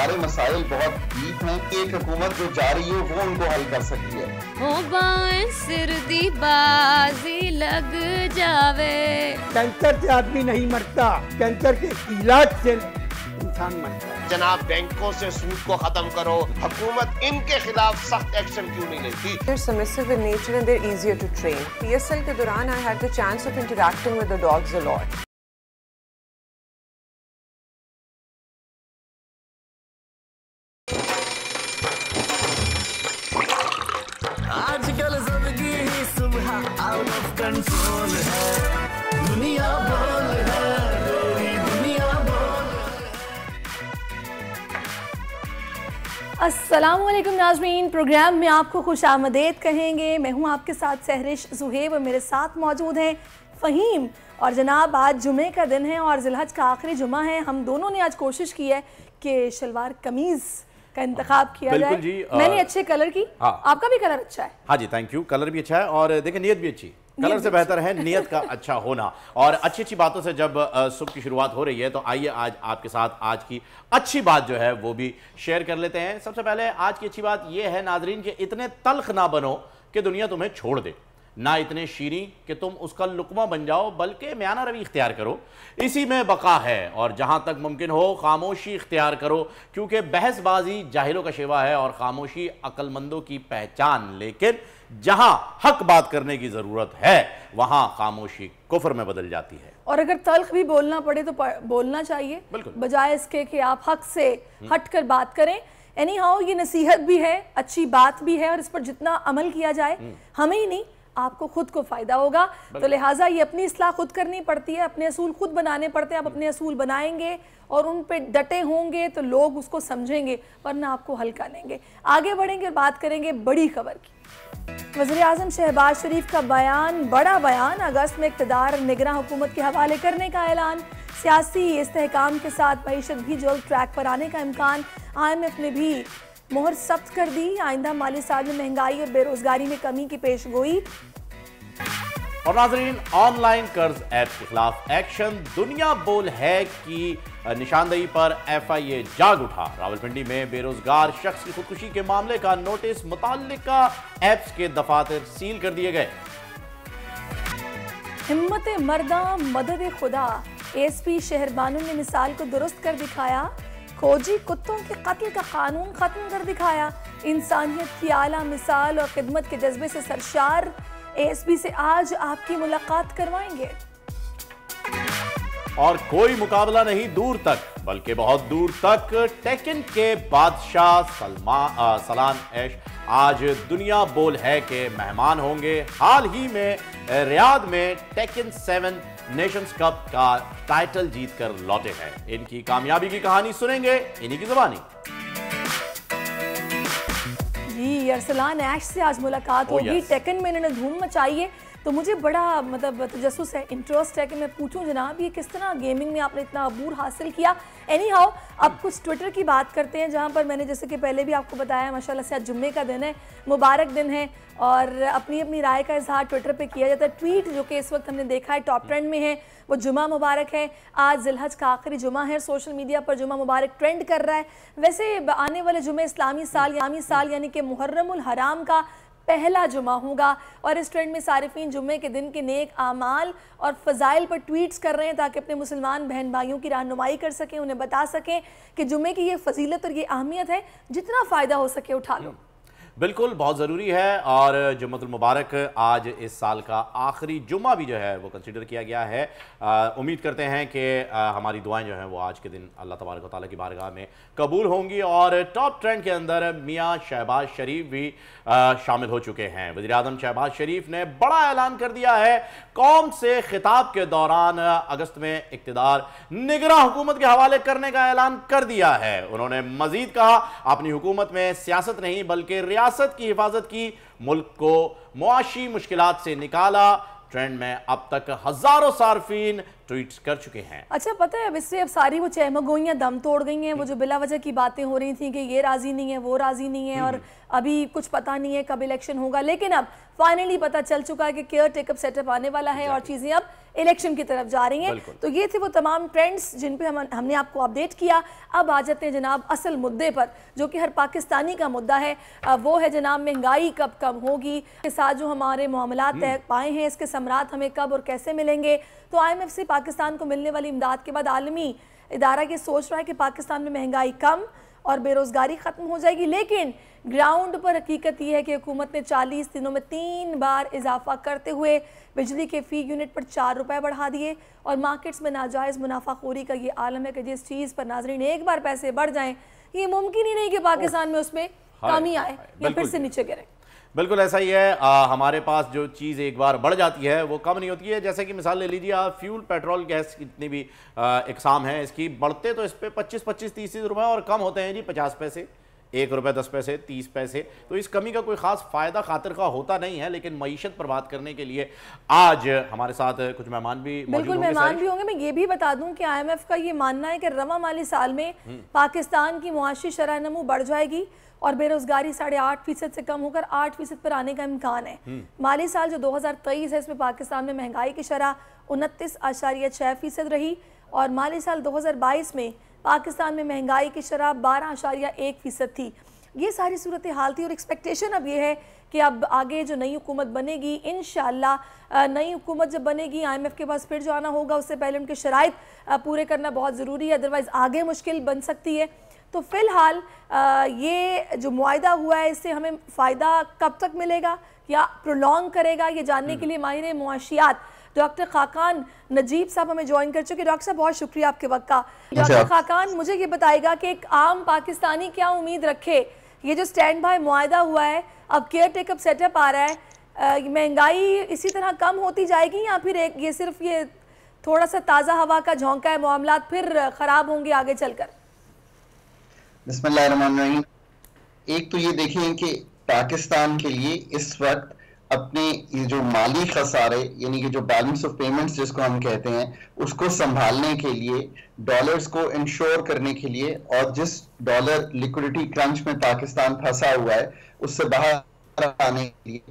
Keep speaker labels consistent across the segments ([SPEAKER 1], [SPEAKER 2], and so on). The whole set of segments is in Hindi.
[SPEAKER 1] हमारे मसाइल बहुत डीप हैं। एक हुकूमत जो जा रही है वो उनको हल कर सकती है।
[SPEAKER 2] हो बाएं सिर दी बाजी लग जावे।
[SPEAKER 3] कैंसर से आदमी नहीं मरता, कैंसर के इलाज से इंसान मरता है।
[SPEAKER 4] जनाब बैंकों से सूद को खत्म करो, हुकूमत इनके खिलाफ सख्त एक्शन क्यों नहीं लेती?
[SPEAKER 5] They're submissive in nature and they're easier to train. PSL के दौरान I had the chance of interacting with the dogs a lot.
[SPEAKER 6] आजकल जिंदगी ही सुबह आउट ऑफ कंट्रोल है, दुनिया बोल है, तेरी दुनिया बोल।
[SPEAKER 7] अस्सलाम वालेकुम नाज़रीन, प्रोग्राम में आपको खुश आमदेद कहेंगे। मैं हूं आपके साथ सहरिश ज़ुहैब और मेरे साथ मौजूद हैं फ़हीम। और जनाब आज जुमे का दिन है और ज़िलहज का आखिरी जुमा है। हम दोनों ने आज कोशिश की है कि शलवार कमीज़ का इंतखाब किया जाए।
[SPEAKER 8] जी,
[SPEAKER 7] मैंने अच्छे कलर की,
[SPEAKER 8] हाँ।
[SPEAKER 7] आपका भी कलर अच्छा है।
[SPEAKER 8] हाँ जी, थैंक यू। कलर भी अच्छा है और देखिए नीयत भी अच्छी। कलर से बेहतर है नियत का अच्छा होना। और अच्छी अच्छी बातों से जब सुबह की शुरुआत हो रही है तो आइए आज आपके साथ आज की अच्छी बात जो है वो भी शेयर कर लेते हैं। सबसे पहले आज की अच्छी बात यह है नाजरीन कि इतने तल्ख ना बनो कि दुनिया तुम्हें छोड़ दे, ना इतने शीरी कि तुम उसका लुकमा बन जाओ, बल्कि म्याना रवि इख्तियार करो, इसी में बका है। और जहां तक मुमकिन हो खामोशी इख्तियार करो, क्योंकि बहसबाजी जाहिलों का शेवा है और खामोशी अक्लमंदों की पहचान। लेकिन जहां हक बात करने की जरूरत है वहां खामोशी कुफ्र में बदल जाती है।
[SPEAKER 7] और अगर तल्ख भी बोलना पड़े तो बोलना चाहिए, बजाय इसके कि आप हक से हट कर बात करें। एनी हाउ ये नसीहत भी है, अच्छी बात भी है और इस पर जितना अमल किया जाए हमें ही नहीं आपको खुद को फायदा होगा। तो लिहाजा ये अपनी इस्लाह खुद करनी पड़ती है, अपने असूल खुद बनाने पड़ते हैं। आप अपने असूल बनाएंगे और उन पे डटे होंगे तो लोग उसको समझेंगे, वरना आपको हल्का लेंगे। आगे बढ़ेंगे और बात करेंगे बड़ी खबर की। वज़ीर आज़म शहबाज शरीफ का बयान, बड़ा बयान। अगस्त में इक़्तिदार निगरां हुकूमत के हवाले करने का ऐलान। सियासी इस्तेहकाम के साथ मईशत भी जल्द ट्रैक पर आने का इम्कान। IMF ने भी मोहर सख्त कर दी। आइंदा माली साल में महंगाई और बेरोजगारी में कमी की पेशगोई।
[SPEAKER 8] और नाजरीन, ऑनलाइन कर्ज ऐप के खिलाफ एक्शन। दुनिया बोल है कि निशानदेही पर FIA जाग उठा। रावलपिंडी में बेरोजगार शख्स की खुदकुशी के मामले का नोटिस, मुताल्लिका ऐप्स के दफातर सील कर दिए गए।
[SPEAKER 7] हिम्मत मर्दा मदद खुदा। ASP शहरबानू ने मिसाल को दुरुस्त कर दिखाया। खोजी कुत्तों के कत्ल का कानून खत्म कर दिखाया। इंसानियत की आला मिसाल और खिदमत के जज्बे से सरशार ASP से आज आपकी मुलाकात करवाएंगे।
[SPEAKER 8] और कोई मुकाबला नहीं दूर तक, बल्कि बहुत दूर तक। टेकन के बादशाह सलान ऐश आज दुनिया बोल है के मेहमान होंगे। हाल ही में रियाद में टेकन 7 नेशंस कप का टाइटल जीतकर लौटे हैं। इनकी कामयाबी की कहानी सुनेंगे इन्हीं की जुबानी।
[SPEAKER 7] जी, अरसलान ऐश से आज मुलाकात होगी। टेकन में इन्होंने धूम मचाई है, तो मुझे बड़ा मतलब तजस्सुस है, इंटरेस्ट है कि मैं पूछूं जनाब ये किस तरह गेमिंग में आपने इतना अबूर हासिल किया। एनी हाउ अब कुछ ट्विटर की बात करते हैं, जहां पर मैंने जैसे कि पहले भी आपको बताया माशाल्लाह से आज जुम्मे का दिन है, मुबारक दिन है और अपनी अपनी राय का इजहार ट्विटर पे किया जाता है। ट्वीट जो कि इस वक्त हमने देखा है टॉप ट्रेंड में है वो जुमा मुबारक है। आज ज़िलहज का आखिरी जुमा है, सोशल मीडिया पर जुमा मुबारक ट्रेंड कर रहा है। वैसे आने वाले जुमे इस्लामी साल यानी कि मुहर्रमुल हराम का पहला जुमा होगा और इस ट्रेंड में सारिफीन जुम्मे के दिन के नेक आमाल और फ़ज़ाइल पर ट्वीट्स कर रहे हैं ताकि अपने मुसलमान बहन भाइयों की रहनुमाई कर सकें, उन्हें बता सकें कि जुम्मे की ये फजीलत और ये अहमियत है, जितना फ़ायदा हो सके उठा लो।
[SPEAKER 8] बिल्कुल, बहुत ज़रूरी है। और जुम्मतुल मुबारक आज इस साल का आखिरी जुम्मा भी जो है वो कंसिडर किया गया है। उम्मीद करते हैं कि हमारी दुआएं जो हैं वो आज के दिन अल्लाह तबारक व तआला की बारगाह में कबूल होंगी। और टॉप ट्रेंड के अंदर मियाँ शहबाज शरीफ भी शामिल हो चुके हैं। वज़ीर आज़म शहबाज शरीफ ने बड़ा ऐलान कर दिया है। कौम से खिताब के दौरान अगस्त में इक़्तिदार निगरां हुकूमत के हवाले करने का ऐलान कर दिया है। उन्होंने मजीद कहा, अपनी हुकूमत में सियासत नहीं बल्कि रियासत की हिफाजत की, मुल्क को मुआशी मुश्किलात से निकाला। ट्रेंड में अब तक हजारों सार्फिन ट्वीट्स कर चुके हैं।
[SPEAKER 7] अच्छा, पता है अब इससे अब सारी वो चहमगोइयाँ दम तोड़ गई हैं। वो जो बिला वजह की बातें हो रही थी कि ये राजी नहीं है, वो राजी नहीं है और अभी कुछ पता नहीं है कब इलेक्शन होगा, लेकिन अब फाइनली पता चल चुका है कि केयर टेकअप सेटअप आने वाला है और चीज़ें अब इलेक्शन की तरफ जा रही हैं। तो ये थे वो तमाम ट्रेंड्स जिन पे हमने आपको अपडेट किया। अब आ जाते हैं जनाब असल मुद्दे पर, जो कि हर पाकिस्तानी का मुद्दा है। वो है जनाब महंगाई कब कम होगी, के साथ जो हमारे मामलात तय पाए हैं इसके समरात हमें कब और कैसे मिलेंगे। तो IMF से पाकिस्तान को मिलने वाली इमदाद के बाद आलमी इदारा ये सोच रहा है कि पाकिस्तान में महंगाई कम और बेरोज़गारी ख़त्म हो जाएगी, लेकिन ग्राउंड पर हकीकत यह है कि हुकूमत ने 40 दिनों में 3 बार इजाफा करते हुए बिजली के फ़ी यूनिट पर 4 रुपये बढ़ा दिए और मार्केट्स में नाजायज़ मुनाफाखोरी का ये आलम है कि जिस चीज़ पर नाजरीन एक बार पैसे बढ़ जाएं, ये मुमकिन ही नहीं कि पाकिस्तान में उसमें कमी आए या फिर से नीचे गिरे।
[SPEAKER 8] बिल्कुल ऐसा ही है। हमारे पास जो चीज़ एक बार बढ़ जाती है वो कम नहीं होती है। जैसे कि मिसाल ले लीजिए आप, फ्यूल पेट्रोल गैस जितनी भी इकसाम है इसकी, बढ़ते तो इस पर 25-30 रुपये और कम होते हैं जी 50 पैसे, 1 रुपये 10 पैसे, 30 पैसे। तो इस कमी का कोई ख़ास फ़ायदा खातिर का होता नहीं है, लेकिन मईशत पर बात करने के लिए आज हमारे साथ कुछ मेहमान भी
[SPEAKER 7] बिल्कुल मेहमान भी होंगे। मैं ये भी बता दूं कि IMF का ये मानना है कि रवा माली साल में पाकिस्तान की मुआशी शरह नमू बढ़ जाएगी और बेरोजगारी 8.5% से कम होकर 8% पर आने का इम्कान है। माली साल जो 2023 है इसमें पाकिस्तान में महंगाई की शरह 29.6% रही और माली साल 2022 में पाकिस्तान में महंगाई की शरह 12.1% थी। ये सारी सूरत हाल थी और एक्सपेक्टेशन अब ये है कि अब आगे जो नई हुकूमत बनेगी, इंशाअल्लाह नई हुकूमत जब बनेगी IMF के पास फिर जो आना होगा उससे पहले उनके शराइत पूरे करना बहुत ज़रूरी है, अदरवाइज़ आगे मुश्किल बन सकती है। तो फ़िलहाल ये जो मुआहदा हुआ है इससे हमें फ़ायदा कब तक मिलेगा या प्रोलॉन्ग करेगा, ये जानने के लिए माहिर मुआशियात डॉक्टर खाकान नजीब साहब हमें ज्वाइन कर चुके। डॉक्टर साहब बहुत शुक्रिया आपके वक्त का। डॉक्टर खाकान, मुझे ये बताएगा कि एक आम पाकिस्तानी क्या उम्मीद रखे, ये जो स्टैंड बाय मुआहदा हुआ है, अब केयर टेकअप सेटअप आ रहा है, महंगाई इसी तरह कम होती जाएगी या फिर एक ये सिर्फ ये थोड़ा सा ताज़ा हवा का झोंका है, मामलात फिर ख़राब होंगे आगे चलकर?
[SPEAKER 1] बिस्मिल्लाहिर्रहमानिर्रहीम। एक तो ये देखें कि पाकिस्तान के लिए इस वक्त अपने ये जो माली खसारे यानी कि जो बैलेंस ऑफ पेमेंट्स जिसको हम कहते हैं उसको संभालने के लिए, डॉलर्स को इंश्योर करने के लिए और जिस डॉलर लिक्विडिटी क्रंच में पाकिस्तान फंसा हुआ है उससे बाहर आने के लिए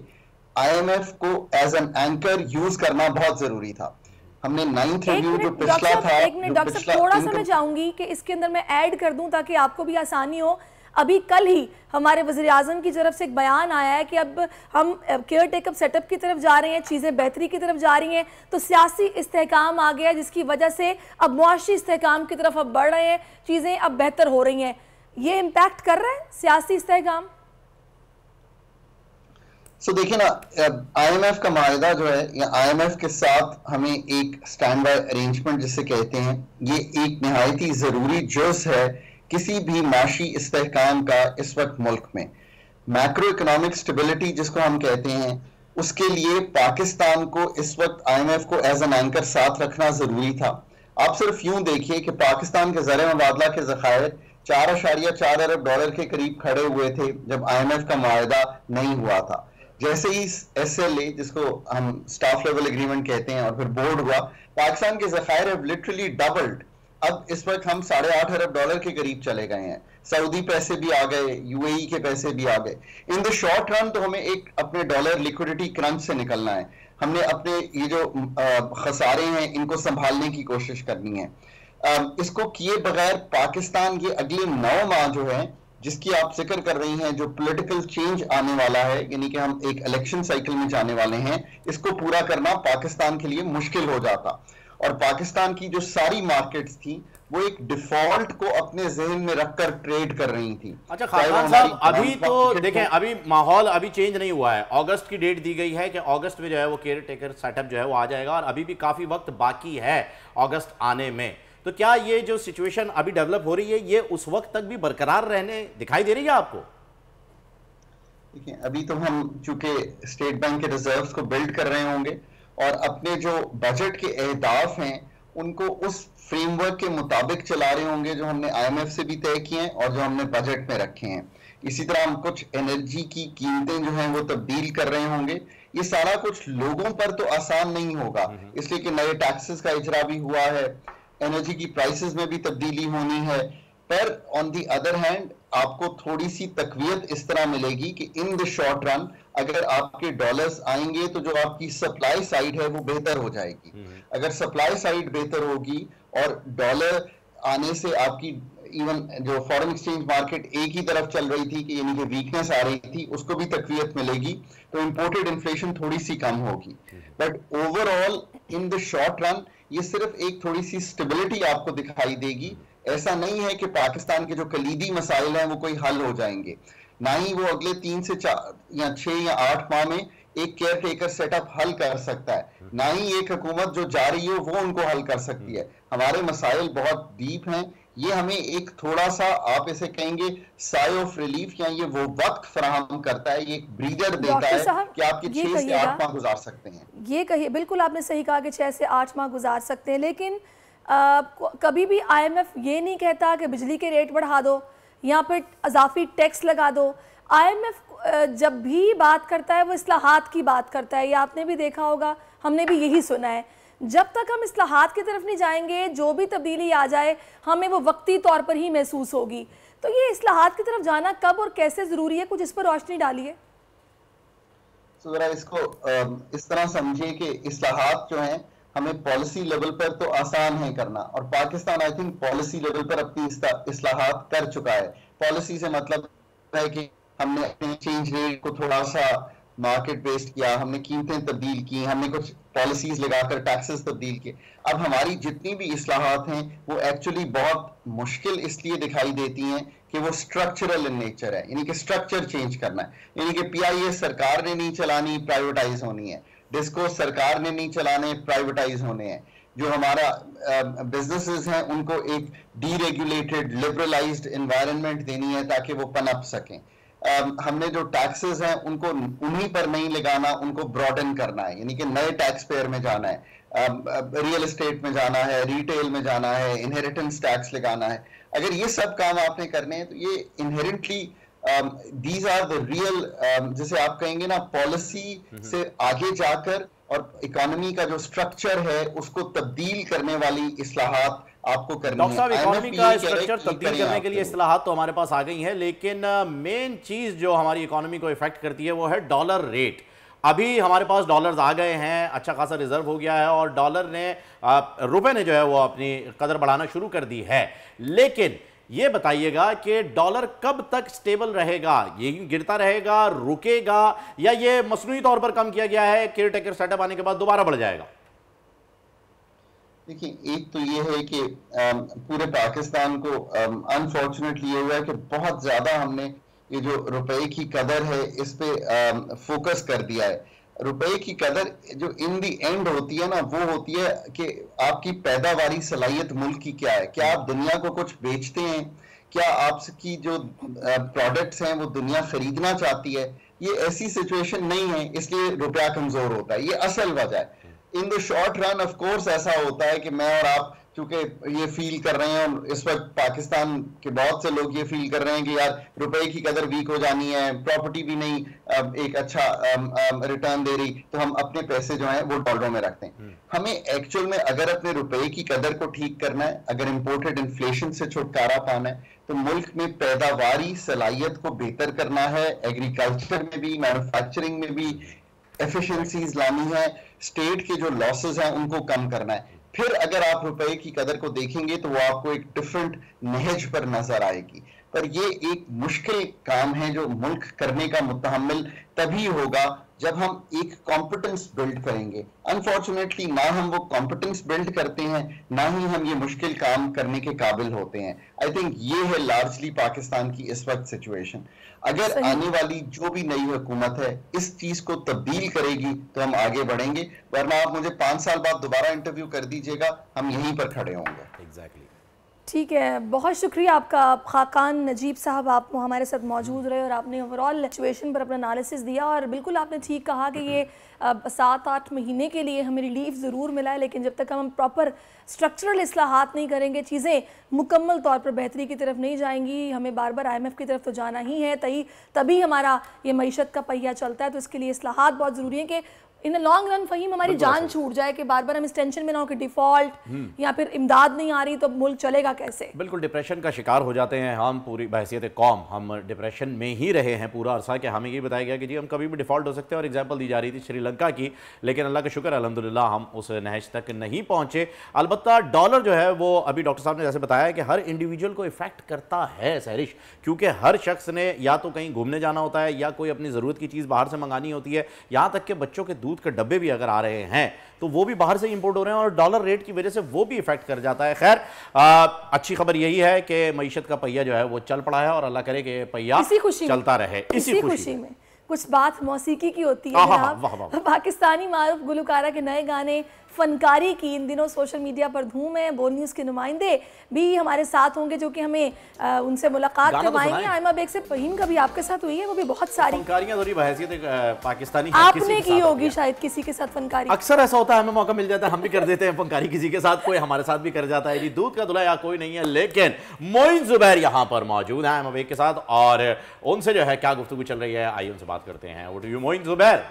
[SPEAKER 1] IMF को एज एन एंकर यूज करना बहुत जरूरी था। हमने 9th रिव्यू जो पिछला था,
[SPEAKER 7] एक मिनट डॉक्टर साहब, थोड़ा सा मैं चाहूंगी कि इसके अंदर मैं ऐड कर दूं ताकि आपको भी आसानी हो। अभी कल ही हमारे वज़ीर-ए-आज़म की तरफ से एक बयान आया है कि अब हम केयर टेकअप सेटअप की तरफ जा रहे हैं, चीज़ें बेहतरी की तरफ जा रही हैं, तो सियासी इस्तेहकाम आ गया जिसकी वजह से अब मुआशी इस्तेहकाम की तरफ अब बढ़ रहे हैं, चीज़ें अब बेहतर हो रही हैं। ये इम्पैक्ट कर रहा है सियासी इस्तेहकाम?
[SPEAKER 1] देखिए ना, IMF का माहिदा जो है या IMF के साथ हमें एक स्टैंड बाय अरेंजमेंट जिसे कहते हैं, ये एक निहायती ज़रूरी जुज़ है किसी भी माशी इस्तेहकाम का इस वक्त मुल्क में। मैक्रो इकोनॉमिक स्टेबिलिटी जिसको हम कहते हैं, उसके लिए पाकिस्तान को इस वक्त IMF को एज एन एंकर साथ रखना ज़रूरी था। आप सिर्फ यूं देखिए कि पाकिस्तान के ज़र मुबादला के ज़खायर 4.4 अरब डॉलर के करीब खड़े हुए थे जब IMF का माहिदा नहीं हुआ था। जैसे ही SLA जिसको हम स्टाफ लेवल एग्रीमेंट कहते हैं और फिर बोर्ड हुआ, पाकिस्तान के ज़खायर हैव लिटरली डबल्ड। अब इस वक्त हम 8.5 अरब डॉलर के करीब चले गए हैं। सऊदी पैसे भी आ गए, UAE के पैसे भी आ गए। इन द शॉर्ट रन तो हमें एक अपने डॉलर लिक्विडिटी क्रंच से निकलना है। हमने अपने ये जो खसारे हैं इनको संभालने की कोशिश करनी है। इसको किए बगैर पाकिस्तान ये अगले 9 माह जो है जिसकी आप जिक्र कर रही हैं, जो पॉलिटिकल चेंज आने वाला है, यानी कि हम एक इलेक्शन साइकिल में जाने वाले हैं, इसको पूरा करना पाकिस्तान के लिए मुश्किल हो जाता। और पाकिस्तान की जो सारी मार्केट्स थी वो एक डिफॉल्ट को अपने जहन में रखकर ट्रेड कर रही थी।
[SPEAKER 8] अच्छा खान साहब, अभी तो देखें, अभी माहौल अभी चेंज नहीं हुआ है। अगस्त की डेट दी गई है कि अगस्त में जो है वो केयर टेकर सेटअप जो है वो आ जाएगा और अभी भी काफी वक्त बाकी है अगस्त आने में। तो क्या ये जो सिचुएशन अभी डेवलप हो रही है ये उस वक्त तक भी बरकरार रहने दिखाई दे रही है आपको?
[SPEAKER 1] देखिए, अभी तो हम चूंकि स्टेट बैंक के रिजर्व्स को बिल्ड कर रहे होंगे और अपने जो बजट के अहदाफ हैं उनको उस फ्रेमवर्क के मुताबिक चला रहे होंगे जो हमने IMF से भी तय किए हैं और जो हमने बजट में रखे हैं। इसी तरह हम कुछ एनर्जी की कीमतें जो हैं वो तब्दील कर रहे होंगे। ये सारा कुछ लोगों पर तो आसान नहीं होगा, इसलिए कि नए टैक्सेस का इजरा भी हुआ है, एनर्जी की प्राइसेस में भी तब्दीली होनी है, पर ऑन दी अदर हैंड आपको थोड़ी सी तकवीयत इस तरह मिलेगी कि इन द शॉर्ट रन अगर आपके डॉलर्स आएंगे तो जो आपकी सप्लाई साइड है वो बेहतर हो जाएगी। अगर सप्लाई साइड बेहतर होगी और डॉलर आने से आपकी इवन जो फॉरेन एक्सचेंज मार्केट एक ही तरफ चल रही थी कि यानी कि वीकनेस आ रही थी, उसको भी तकवीयत मिलेगी, तो इंपोर्टेड इन्फ्लेशन थोड़ी सी कम होगी। But overall in the short run ये सिर्फ एक थोड़ी सी स्टेबिलिटी आपको दिखाई देगी। ऐसा नहीं है कि पाकिस्तान के जो कलीदी मसाइल हैं वो कोई हल हो जाएंगे, ना ही वो अगले 3 से 4 या 6 या 8 माह में एक केयर टेकर सेटअप हल कर सकता है, ना ही एक हुकूमत जो जा रही हो वो उनको हल कर सकती है। हमारे मसाइल बहुत डीप हैं, ये हमें एक थोड़ा सा आप इसे कहेंगे साई ऑफ रिलीफ या ये वो वक्त फराहम करता है, ये एक ब्रीदर देता है कि आपके 6 से 8 माह गुजार सकते हैं।
[SPEAKER 7] ये कहिए, बिल्कुल आपने सही कहा कि 6 से 8 माह गुजार सकते हैं, लेकिन कभी भी IMF ये नहीं कहता कि बिजली के रेट बढ़ा दो या फिर अजाफी टैक्स लगा दो। IMF जब भी बात करता है वो इस्लाहात की बात करता है, ये आपने भी देखा होगा, हमने भी यही सुना है। जब तक हम इस्लाहात की तरफ नहीं जाएंगे, जो भी तब्दीली आ जाए हमें वो वक्ती तौर पर ही महसूस होगी। तो ये इस्लाहात की तरफ जाना कब और कैसे ज़रूरी है, कुछ इस पर रोशनी डालिए।
[SPEAKER 1] तो ज़रा इसको इस तरह समझिए कि इस्लाहात जो हैं हमें पॉलिसी लेवल पर तो आसान है करना, और Pakistan I think policy level पर अपनी इस्लाहात कर चुका है। पॉलिसी से मतलब है कि हमने अपने एक्सचेंज रेट को थोड़ा सा मार्केट बेस्ड किया, हमने कीमतें तब्दील की, हमने कुछ पॉलिसीज लगाकर टैक्सेस तब्दील किए। अब हमारी जितनी भी इस्लाहात हैं वो एक्चुअली बहुत मुश्किल इसलिए दिखाई देती हैं कि वो स्ट्रक्चरल इन नेचर है, यानी कि स्ट्रक्चर चेंज करना है। यानी कि PIA सरकार ने नहीं चलानी, प्राइवेटाइज होनी है। डिस्को सरकार ने नहीं चलाने, प्राइवेटाइज होने हैं। जो हमारा बिजनेसेस हैं उनको एक डीरेगुलेटेड लिबरलाइज्ड एनवायरनमेंट देनी है ताकि वो पनप सकें। हमने जो टैक्सेस हैं उनको उन्हीं पर नहीं लगाना, उनको ब्रॉडन करना है, यानी कि नए टैक्स पेयर में जाना है, रियल एस्टेट में जाना है, रिटेल में जाना है, इनहेरिटेंस टैक्स लगाना है। अगर ये सब काम आपने करने हैं तो ये inherently these are the real, जैसे आप कहेंगे ना, पॉलिसी से आगे जाकर और इकोनॉमी का जो स्ट्रक्चर है उसको तब्दील करने वाली इस्लाहात आपको करनी है।
[SPEAKER 8] डॉक्टर साहब, इकोनॉमी का स्ट्रक्चर तब्दील करने के लिए इस्लाहात तो हमारे पास आ गई है, लेकिन मेन चीज जो हमारी इकोनॉमी को इफेक्ट करती है वो है डॉलर रेट। अभी हमारे पास डॉलर्स आ गए हैं, अच्छा खासा रिजर्व हो गया है और डॉलर ने रुपए ने जो है वो अपनी कदर बढ़ाना शुरू कर दी है। लेकिन ये बताइएगा कि डॉलर कब तक स्टेबल रहेगा, ये गिरता रहेगा, रुकेगा, या ये मसनूई तौर पर कम किया गया है, केयर टेकर सेटअप आने के बाद दोबारा बढ़ जाएगा?
[SPEAKER 1] देखिए, एक तो ये है कि पूरे पाकिस्तान को अनफॉर्चुनेटली ये हुआ है कि बहुत ज्यादा हमने ये जो रुपए की कदर है इस पे फोकस कर दिया है। रुपए की कदर जो इन दी एंड होती है ना, वो होती है कि आपकी पैदावारी सलाहियत मुल्क की क्या है, क्या आप दुनिया को कुछ बेचते हैं, क्या आपकी जो प्रोडक्ट्स हैं वो दुनिया खरीदना चाहती है। ये ऐसी सिचुएशन नहीं है, इसलिए रुपया कमजोर होता है, ये असल वजह है। In the short run of course ऐसा होता है कि मैं और आप चूंकि ये फील कर रहे हैं, और इस वक्त पाकिस्तान के बहुत से लोग ये फील कर रहे हैं कि यार रुपए की कदर वीक हो जानी है, प्रॉपर्टी भी नहीं एक अच्छा रिटर्न दे रही, तो हम अपने पैसे जो हैं वो डॉलरों में रखते हैं। हमें एक्चुअल में अगर अपने रुपए की कदर को ठीक करना है, अगर इंपोर्टेड इन्फ्लेशन से छुटकारा पाना है, तो मुल्क में पैदावारी सलाहियत को बेहतर करना है, एग्रीकल्चर में भी, मैन्युफैक्चरिंग में भी एफिशिएंसीज लानी है, स्टेट के जो लॉसेस हैं उनको कम करना है। फिर अगर आप रुपए की कदर को देखेंगे तो वो आपको एक डिफरेंट नहज पर नजर आएगी। पर ये एक मुश्किल काम है जो मुल्क करने का मुतहम्मिल तभी होगा जब हम एक कॉम्पिटेंस बिल्ड करेंगे। अनफॉर्चुनेटली ना हम वो कॉम्पिटेंस बिल्ड करते हैं, ना ही हम ये मुश्किल काम करने के काबिल होते हैं। आई थिंक ये है लार्जली पाकिस्तान की इस वक्त सिचुएशन। अगर आने वाली जो भी नई हुकूमत है इस चीज को तब्दील करेगी तो हम आगे बढ़ेंगे, वरना आप मुझे 5 साल बाद दोबारा इंटरव्यू कर दीजिएगा, हम यहीं पर खड़े होंगे।
[SPEAKER 8] एग्जैक्टली।
[SPEAKER 7] ठीक है, बहुत शुक्रिया आपका खाकान नजीब साहब, आप हमारे साथ मौजूद रहे और आपने ओवरऑल सिचुएशन पर अपना एनालिसिस दिया। और बिल्कुल आपने ठीक कहा कि ये 7-8 महीने के लिए हमें रिलीफ ज़रूर मिला है, लेकिन जब तक हम प्रॉपर स्ट्रक्चरल इस्लाहात नहीं करेंगे, चीज़ें मुकम्मल तौर पर बेहतरी की तरफ नहीं जाएंगी। हमें बार बार IMF की तरफ तो जाना ही है, तभी हमारा ये मईशत का पहिया चलता है। तो इसके लिए इस्लाहात बहुत ज़रूरी है कि इन लॉन्ग रन फहीम हमारी जान छूट जाए कि बार बार हम इस टेंशन में ना हो कि डिफॉल्ट या फिर इमदाद नहीं आ रही तो मुल्क चलेगा कैसे।
[SPEAKER 8] बिल्कुल डिप्रेशन का शिकार हो जाते हैं हम, पूरी बहसियत कौम हम डिप्रेशन में ही रहे हैं पूरा अरसा कि हमें ये बताया गया कि जी हम कभी भी डिफॉल्ट हो सकते हैं, और एग्जाम्पल दी जा रही थी श्रीलंका की, लेकिन अल्लाह का शुक्र अल्हम्दुलिल्लाह हम उस नहज तक नहीं पहुंचे। अलबत्ता डॉलर जो है वो अभी डॉक्टर साहब ने जैसे बताया कि हर इंडिविजुअल को इफेक्ट करता है सहरिश, क्योंकि हर शख्स ने या तो कहीं घूमने जाना होता है या कोई अपनी ज़रूरत की चीज़ बाहर से मंगानी होती है, यहाँ तक कि बच्चों के दूध के डब्बे भी अगर आ रहे हैं तो वो भी बाहर से इंपोर्ट हो रहे हैं और डॉलर रेट की वजह से वो भी इफेक्ट कर जाता है। खैर अच्छी खबर यही है कि मईशत का पहिया जो है वो चल पड़ा है और अल्लाह करे कि पहिया चलता रहे इसी खुशी में।
[SPEAKER 7] कुछ बात मौसीकी की होती है जनाब। पाकिस्तानी मारूफ गुलकारा के नए गाने फनकारी की इन दिनों सोशल मीडिया पर धूम है। बोल न्यूज़ के नुमाइंदे भी हमारे साथ होंगे जो कि हमें उनसे मुलाकात करवाएंगे। आयमा बेग से फहीम का भी आपके साथ हुई है, वो भी बहुत सारी
[SPEAKER 8] फनकारियां थोड़ी बहसियत पाकिस्तानी
[SPEAKER 7] आपने की होगी शायद किसी के साथ फनकारी।
[SPEAKER 8] अक्सर ऐसा होता है, हमें मौका मिल जाता है हम भी कर देते हैं फनकारी किसी के साथ, कोई हमारे साथ भी कर जाता है। जी दूध का दुल्हा या कोई नहीं है, लेकिन मोइन जुबैर यहाँ पर मौजूद है आयमा बेग के साथ और उनसे जो है क्या गुफ्तगू चल रही है आइए उनसे बात करते हैं। What do you Moin Zubair?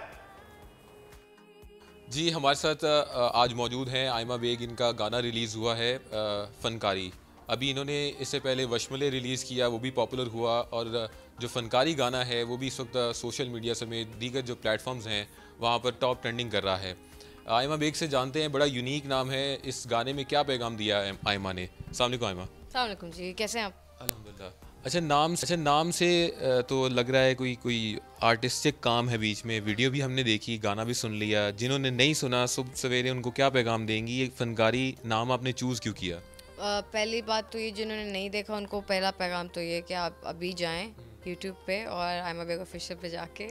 [SPEAKER 9] जी हमारे साथ आज मौजूद हैं आयमा बेग। इनका गाना रिलीज़ हुआ है फ़नकारी। अभी इन्होंने इससे पहले वशमले रिलीज़ किया, वो भी पॉपुलर हुआ, और जो फ़नकारी गाना है वो भी इस वक्त सोशल मीडिया समेत दीगर जो प्लेटफॉर्म्स हैं वहाँ पर टॉप ट्रेंडिंग कर रहा है। आयमा बेग से जानते हैं, बड़ा यूनिक नाम है, इस गाने में क्या पैगाम दिया है आयमा ने? अस्सलाम वालेकुम आयमा।
[SPEAKER 2] अस्सलाम वालेकुम जी, कैसे हैं आप?
[SPEAKER 9] अल्हम्दुलिल्लाह। अच्छा नाम से तो लग रहा है कोई आर्टिस्टिक काम है बीच में। वीडियो भी हमने देखी, गाना भी सुन लिया। जिन्होंने नहीं सुना सुबह सवेरे उनको क्या पैगाम देंगी? ये फनकारी नाम आपने चूज़ क्यों किया?
[SPEAKER 2] पहली बात तो ये, जिन्होंने नहीं देखा उनको पहला पैगाम तो ये कि आप अभी जाएं यूट्यूब पे और आयमा बेग ऑफिशियल पे जाके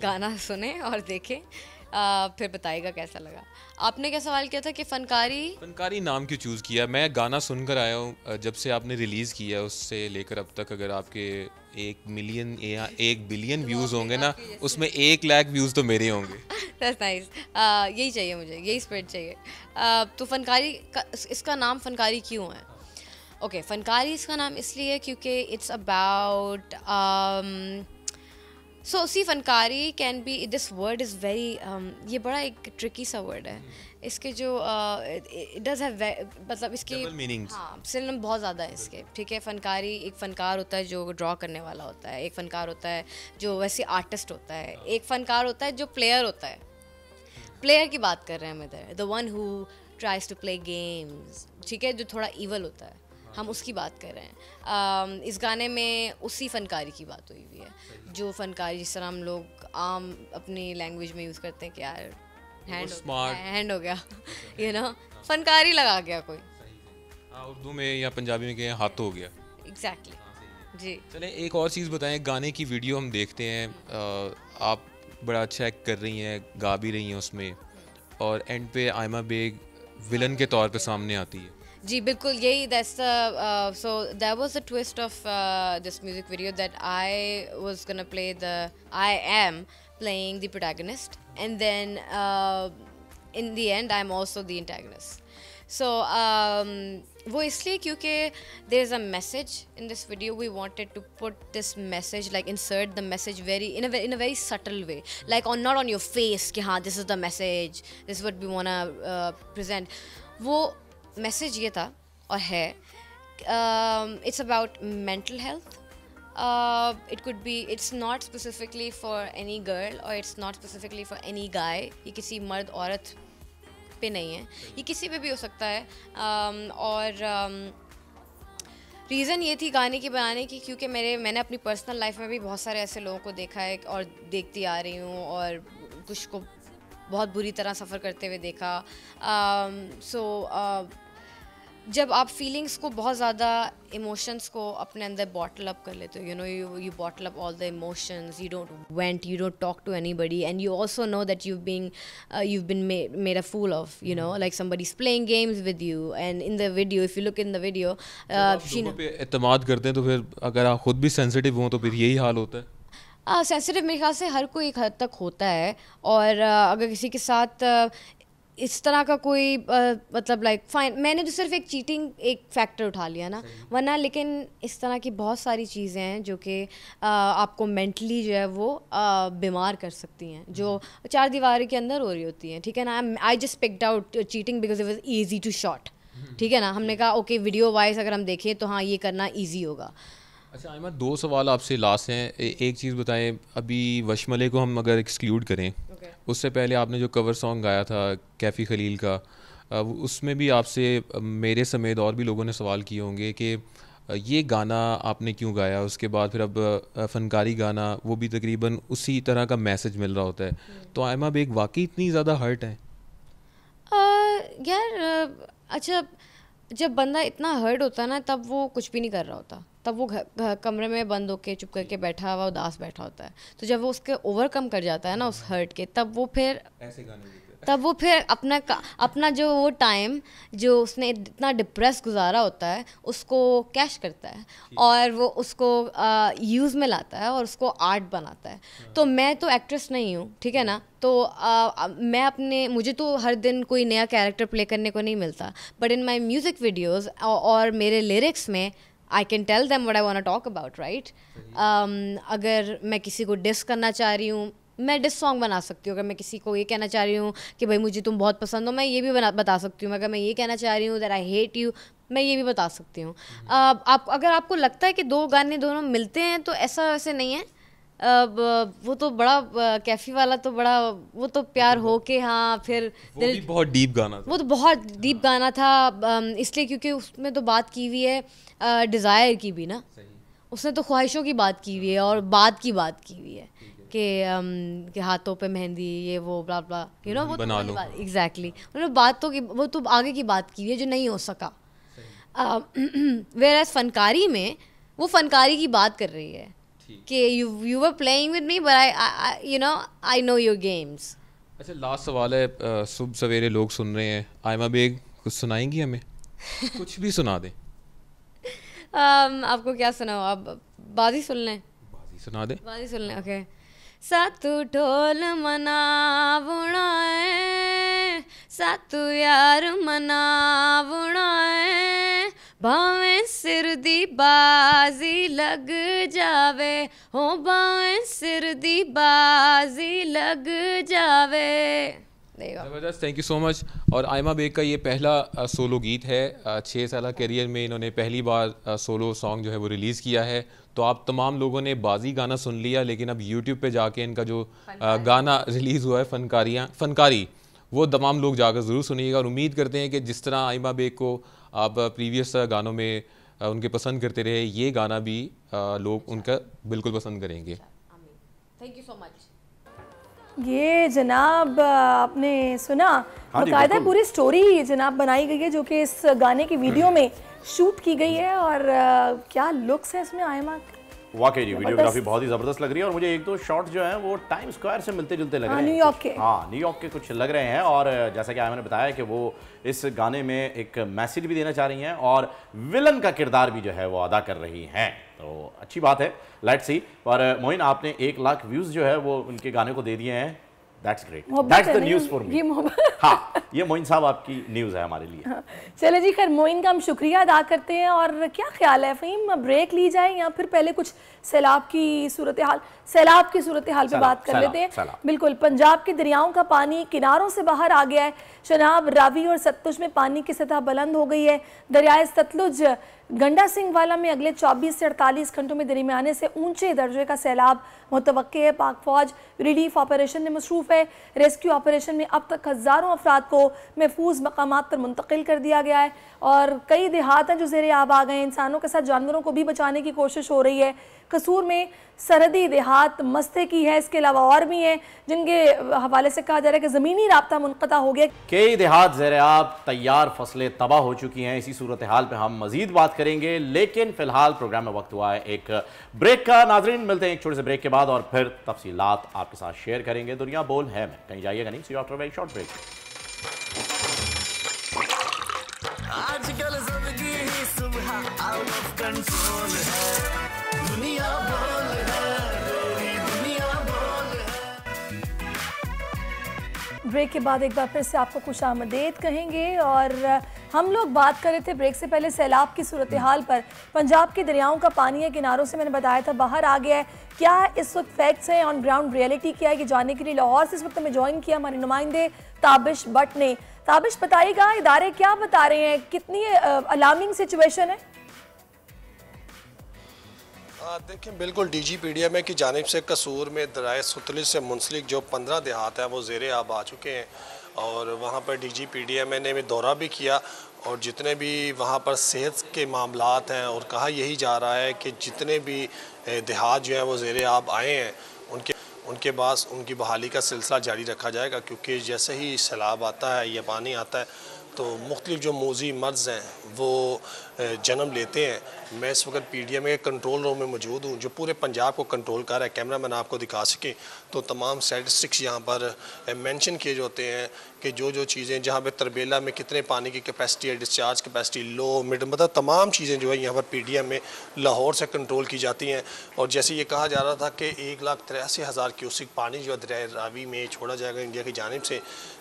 [SPEAKER 2] गाना सुने और देखें, फिर बताइएगा कैसा लगा। आपने क्या सवाल किया था कि फनकारी
[SPEAKER 9] नाम क्यों चूज़ किया? मैं गाना सुनकर आया हूँ जब से आपने रिलीज़ किया उससे लेकर अब तक, अगर आपके 1 मिलियन या 1 बिलियन व्यूज़ होंगे ना, उसमें 1 लाख व्यूज़ तो मेरे होंगे।
[SPEAKER 2] That's nice. यही चाहिए मुझे, यही स्पिरिट चाहिए। तो फनकारी का इसका नाम फनकारी क्यों है? ओके, फनकारी इसका नाम इसलिए क्योंकि इट्स अबाउट सो सी फनकारी can be, this word is very, ये बड़ा एक ट्रिकी सा वर्ड है। इसके जो इट डज हैव मतलब इसके सिनोनिम बहुत ज़्यादा है इसके, ठीक है। फनकारी, एक फ़नकार होता है जो ड्रॉ करने वाला होता है, एक फ़नकार होता है जो वैसे आर्टिस्ट होता है, एक फ़नकार होता है जो प्लेयर होता है। प्लेयर की बात कर रहे हैं हम इधर, the one who tries to play games, ठीक है, जो थोड़ा ईवल होता है, हम उसकी बात कर रहे हैं। इस गाने में उसी फनकारी की बात हुई हुई है, जो फनकारी जिस तरह हम लोग आम अपनी लैंग्वेज में यूज़ करते हैं कि यार हैंड हो गया यू नो, फनकारी लगा गया कोई,
[SPEAKER 9] उर्दू में या पंजाबी में कहें हाथ हो गया।
[SPEAKER 2] एग्जैक्टली जी।
[SPEAKER 9] चलें एक और चीज़ बताएं, गाने की वीडियो हम देखते हैं, आप बड़ा अच्छा एक्ट कर रही हैं, गा भी रही हैं उसमें, और एंड पे आयमा बेग विलन के तौर पे सामने आती है।
[SPEAKER 2] जी बिल्कुल, यही that's so that was the twist of this music video, that I was gonna play the, I am playing the protagonist and then in the end I am also the antagonist. So वो इसलिए क्योंकि there is a message in this video. We wanted to put this message, like insert the message very in a very subtle way, like not on your face कि हाँ this is the message, this is what we wanna present. वो message ये था और है, it's about mental health. It could be, it's not specifically for any girl or it's not specifically for any guy. ये किसी मर्द औरत पे नहीं है, ये किसी पे भी हो सकता है। और रीज़न ये थी गाने की बनाने की क्योंकि मैंने अपनी पर्सनल लाइफ में भी बहुत सारे ऐसे लोगों को देखा है और देखती आ रही हूँ, और कुछ को बहुत बुरी तरह सफ़र करते हुए देखा। जब आप फीलिंग्स को बहुत ज़्यादा, इमोशंस को अपने अंदर बॉटल अप कर लेते हो, you know, you bottle up all the emotions, you don't talk to anybody, and you also know that you've been made a fool of, you know, like somebody's playing games with you. And in the video, if you look in the video,
[SPEAKER 9] लोगों पे एतमाद करते हैं, तो फिर अगर आप खुद भी सेंसिटिव हो तो फिर यही हाल होता है।
[SPEAKER 2] सेंसिटिव मेरे ख्याल से हर कोई एक हद तक होता है, और अगर किसी के साथ इस तरह का कोई मतलब लाइक फाइन, मैंने तो सिर्फ एक चीटिंग एक फैक्टर उठा लिया ना, वरना लेकिन इस तरह की बहुत सारी चीज़ें हैं जो कि आपको मेंटली जो है वो बीमार कर सकती हैं, जो 4 दीवारी के अंदर हो रही होती हैं, ठीक है ना। I just picked out cheating because it was easy to shot, ठीक है ना। हमने कहा ओके वीडियो वाइज अगर हम देखें तो हाँ ये करना ईजी होगा।
[SPEAKER 9] अच्छा आइमा, 2 सवाल आपसे लास्ट हैं। एक चीज़ बताएं, अभी वशमले को हम अगर एक्सक्लूड करें, उससे पहले आपने जो कवर सॉन्ग गाया था कैफ़ी खलील का, उसमें भी आपसे मेरे समेत और भी लोगों ने सवाल किए होंगे कि ये गाना आपने क्यों गाया। उसके बाद फिर अब फनकारी गाना, वो भी तकरीबन उसी तरह का मैसेज मिल रहा होता है। तो आइमा बेग वाकई इतनी ज़्यादा हर्ट है?
[SPEAKER 2] यार अच्छा, जब बंदा इतना हर्ट होता है ना तब वो कुछ भी नहीं कर रहा होता, तब वो कमरे में बंद होके चुप करके बैठा हुआ उदास बैठा होता है। तो जब वो उसके ओवरकम कर जाता है ना उस हर्ट के, तब वो फिर
[SPEAKER 9] ऐसे गाने
[SPEAKER 2] तब वो फिर अपना जो वो टाइम जो उसने इतना डिप्रेस गुजारा होता है उसको कैश करता है और वो उसको यूज़ में लाता है और उसको आर्ट बनाता है। तो मैं तो एक्ट्रेस नहीं हूँ, ठीक है ना, तो मैं मुझे तो हर दिन कोई नया कैरेक्टर प्ले करने को नहीं मिलता, but in my music videos और मेरे लिरिक्स में I can tell them what I want to talk about, right. अगर मैं किसी को डिस करना चाह रही हूँ, मैं डिस सॉन्ग बना सकती हूँ। अगर मैं किसी को ये कहना चाह रही हूँ कि भाई मुझे तुम बहुत पसंद हो, मैं ये भी बता सकती हूँ। अगर मैं ये कहना चाह रही हूँ दैट आई हेट यू, मैं ये भी बता सकती हूँ। अगर आपको लगता है कि 2 गाने दोनों मिलते हैं तो ऐसा वैसे नहीं है। वो तो बड़ा कैफी वाला तो बड़ा, वो तो प्यार हो के, हाँ फिर
[SPEAKER 9] वो भी बहुत डीप गाना था।
[SPEAKER 2] वो तो बहुत डीप गाना था, इसलिए क्योंकि उसमें तो बात की हुई है डिज़ायर की भी ना, उसने तो ख्वाहिशों की बात की हुई है और बाद की बात की हुई है कि हाथों पे मेहंदी ये वो ब्ला ब्ला, यू नो, वो
[SPEAKER 9] बना लो।
[SPEAKER 2] एग्जैक्टली उन्होंने बात तो वो तो आगे की बात की हुई है जो नहीं हो सका। वेयर एज फनकारी में वो फनकारी की बात कर रही है कि you were playing with me but I know your games।
[SPEAKER 9] अच्छा लास्ट सवाल है, सुबह सवेरे लोग सुन रहे हैं, आइमा बेग कुछ सुनाएंगी हमें? कुछ भी सुना दें।
[SPEAKER 2] आपको क्या सुनाओ, आप बाजी सुन लें?
[SPEAKER 9] बाजी सुना दें।
[SPEAKER 2] बाजी सुन लें, ओके। सातू ढोल मनावना है, सातू यार मनावना है, भावें सिर दी बाजी लग जावे, हो भावें सिर दी बाजी लग जावे।
[SPEAKER 9] ज़बरदस्त, थैंक यू सो मच। और आइमा बेग का ये पहला सोलो गीत है। 6 साल करियर में इन्होंने पहली बार सोलो सॉन्ग जो है वो रिलीज़ किया है। तो आप तमाम लोगों ने बाजी गाना सुन लिया, लेकिन अब यूट्यूब पे जाके इनका जो गाना रिलीज़ हुआ है फनकारी, वो तमाम लोग जाकर ज़रूर सुनिएगा। और उम्मीद करते हैं कि जिस तरह आइमा बेग को आप प्रीवियस गानों में उनके पसंद करते रहे, ये गाना भी लोग उनका बिल्कुल पसंद करेंगे।
[SPEAKER 2] Thank you so much.
[SPEAKER 7] ये जनाब आपने सुना, बाकायदा पूरी स्टोरी जनाब बनाई गई है जो कि इस गाने की वीडियो में शूट की गई है, और क्या लुक्स है इसमें आइमा।
[SPEAKER 8] वाकई जी वीडियोग्राफी बहुत ही ज़बरदस्त लग रही है और मुझे 1-2 शॉट जो हैं वो टाइम स्क्वायर से मिलते जुलते लग रहे हैं।
[SPEAKER 7] न्यूयॉर्क के,
[SPEAKER 8] हाँ न्यूयॉर्क के कुछ लग रहे हैं। और जैसा कि आयमा ने बताया कि वो इस गाने में एक मैसेज भी देना चाह रही हैं और विलन का किरदार भी जो है वो अदा कर रही हैं, तो अच्छी बात है, लेट्स सी। और मोइन आपने 1 लाख व्यूज़ जो है वो उनके गाने को दे दिए हैं, that's great, that's the news for me. हाँ ये मोइन साहब आपकी न्यूज़ है हमारे लिए।
[SPEAKER 7] चले जी, खैर मोइन का हम शुक्रिया अदा करते हैं। और क्या ख्याल है फ़हीम, ब्रेक ली जाए या फिर पहले कुछ सैलाब की सूरत हाल पे बात कर लेते हैं। बिल्कुल, पंजाब के दरियाओं का पानी किनारों से बाहर आ गया है। शनाब, रावी और सतलुज में पानी की सतह बुलंद हो गई है। दरियाए सतलुज गंडा सिंह वाला में अगले 24 से 48 घंटों में दरमियाने से ऊंचे दर्जे का सैलाब मुतवक्के है। पाक फौज रिलीफ ऑपरेशन में मसरूफ है। रेस्क्यू ऑपरेशन में अब तक हज़ारों अफराद को महफूज मकामात पर मुंतकिल कर दिया गया है और कई देहात हैं जो ज़ेरे आब आ गए हैं। इंसानों के साथ जानवरों को भी बचाने की कोशिश हो रही है। कसूर में सरहदी देहात मस्ते की है, इसके अलावा और भी हैं जिनके हवाले से कहा जा रहा है कि ज़मीनी राब्ता मुनक़ता हो गया।
[SPEAKER 8] कई देहात ज़ेरे आब, तैयार फसलें तबाह हो चुकी हैं। इसी सूरत हाल पे हम मजीद बात करेंगे, लेकिन फिलहाल प्रोग्राम में वक्त हुआ है एक ब्रेक का। नाजरीन मिलते हैं एक छोटे से ब्रेक के बाद और फिर तफसीलात आपके साथ शेयर करेंगे। दुनिया बोल है मैं, कहीं जाइएगा नहीं। See you after very short break.
[SPEAKER 6] आजकल जिंदगी ही सुबह आउट ऑफ कंट्रोल है, दुनिया बोल है, दुनिया बोल है।
[SPEAKER 7] ब्रेक के बाद एक बार फिर से आपको खुशामदीद कहेंगे। और हम लोग बात कर रहे थे ब्रेक से पहले सैलाब की सूरत हाल पर। पंजाब के दरियाओं का पानी है, किनारों से मैंने बताया था बाहर आ गया है। क्या इस वक्त फैक्ट्स हैं, ऑन ग्राउंड रियलिटी क्या है, कि जानने के लिए लाहौर से इस वक्त हमें ज्वाइन किया हमारे नुमाइंदे ताबिश भट्ट ने। ताबिश, बताइएगा इदारे क्या बता रहे हैं, कितनी अलार्मिंग सिचुएशन है?
[SPEAKER 10] देखिए, बिल्कुल DGPDMA की जानिब से कसूर में दरियाए सतलुज से मुंसलिक जो 15 देहात हैं वो ज़ेरे आब आ चुके हैं और वहाँ पर DGPDMA ने भी दौरा भी किया और जितने भी वहाँ पर सेहत के मामलात हैं और कहा यही जा रहा है कि जितने भी देहात जो हैं वो ज़ेरे आब आए हैं उनके बाद उनकी बहाली का सिलसिला जारी रखा जाएगा, क्योंकि जैसे ही सैलाब आता है या पानी आता है तो मुख्तलिफ जो मौजी मर्ज़ हैं वो जन्म लेते हैं। मैं इस वक्त PDMA के कंट्रोल रूम में मौजूद हूँ जो पूरे पंजाब को कंट्रोल कर रहा है। कैमरा मैन आपको दिखा सके तो तमाम स्टैटिस्टिक्स यहाँ पर मेंशन किए जाते हैं कि जो जो चीज़ें जहाँ पे तरबेला में कितने पानी की कैपेसिटी है, डिस्चार्ज कैपेसिटी लो मिड, मतलब तमाम चीज़ें जो है यहाँ पर PDMA लाहौर से कंट्रोल की जाती हैं। और जैसे ये कहा जा रहा था कि 1,83,000 क्यूसिक पानी जो है दरिया रावी में छोड़ा जाएगा इंडिया की जानिब से,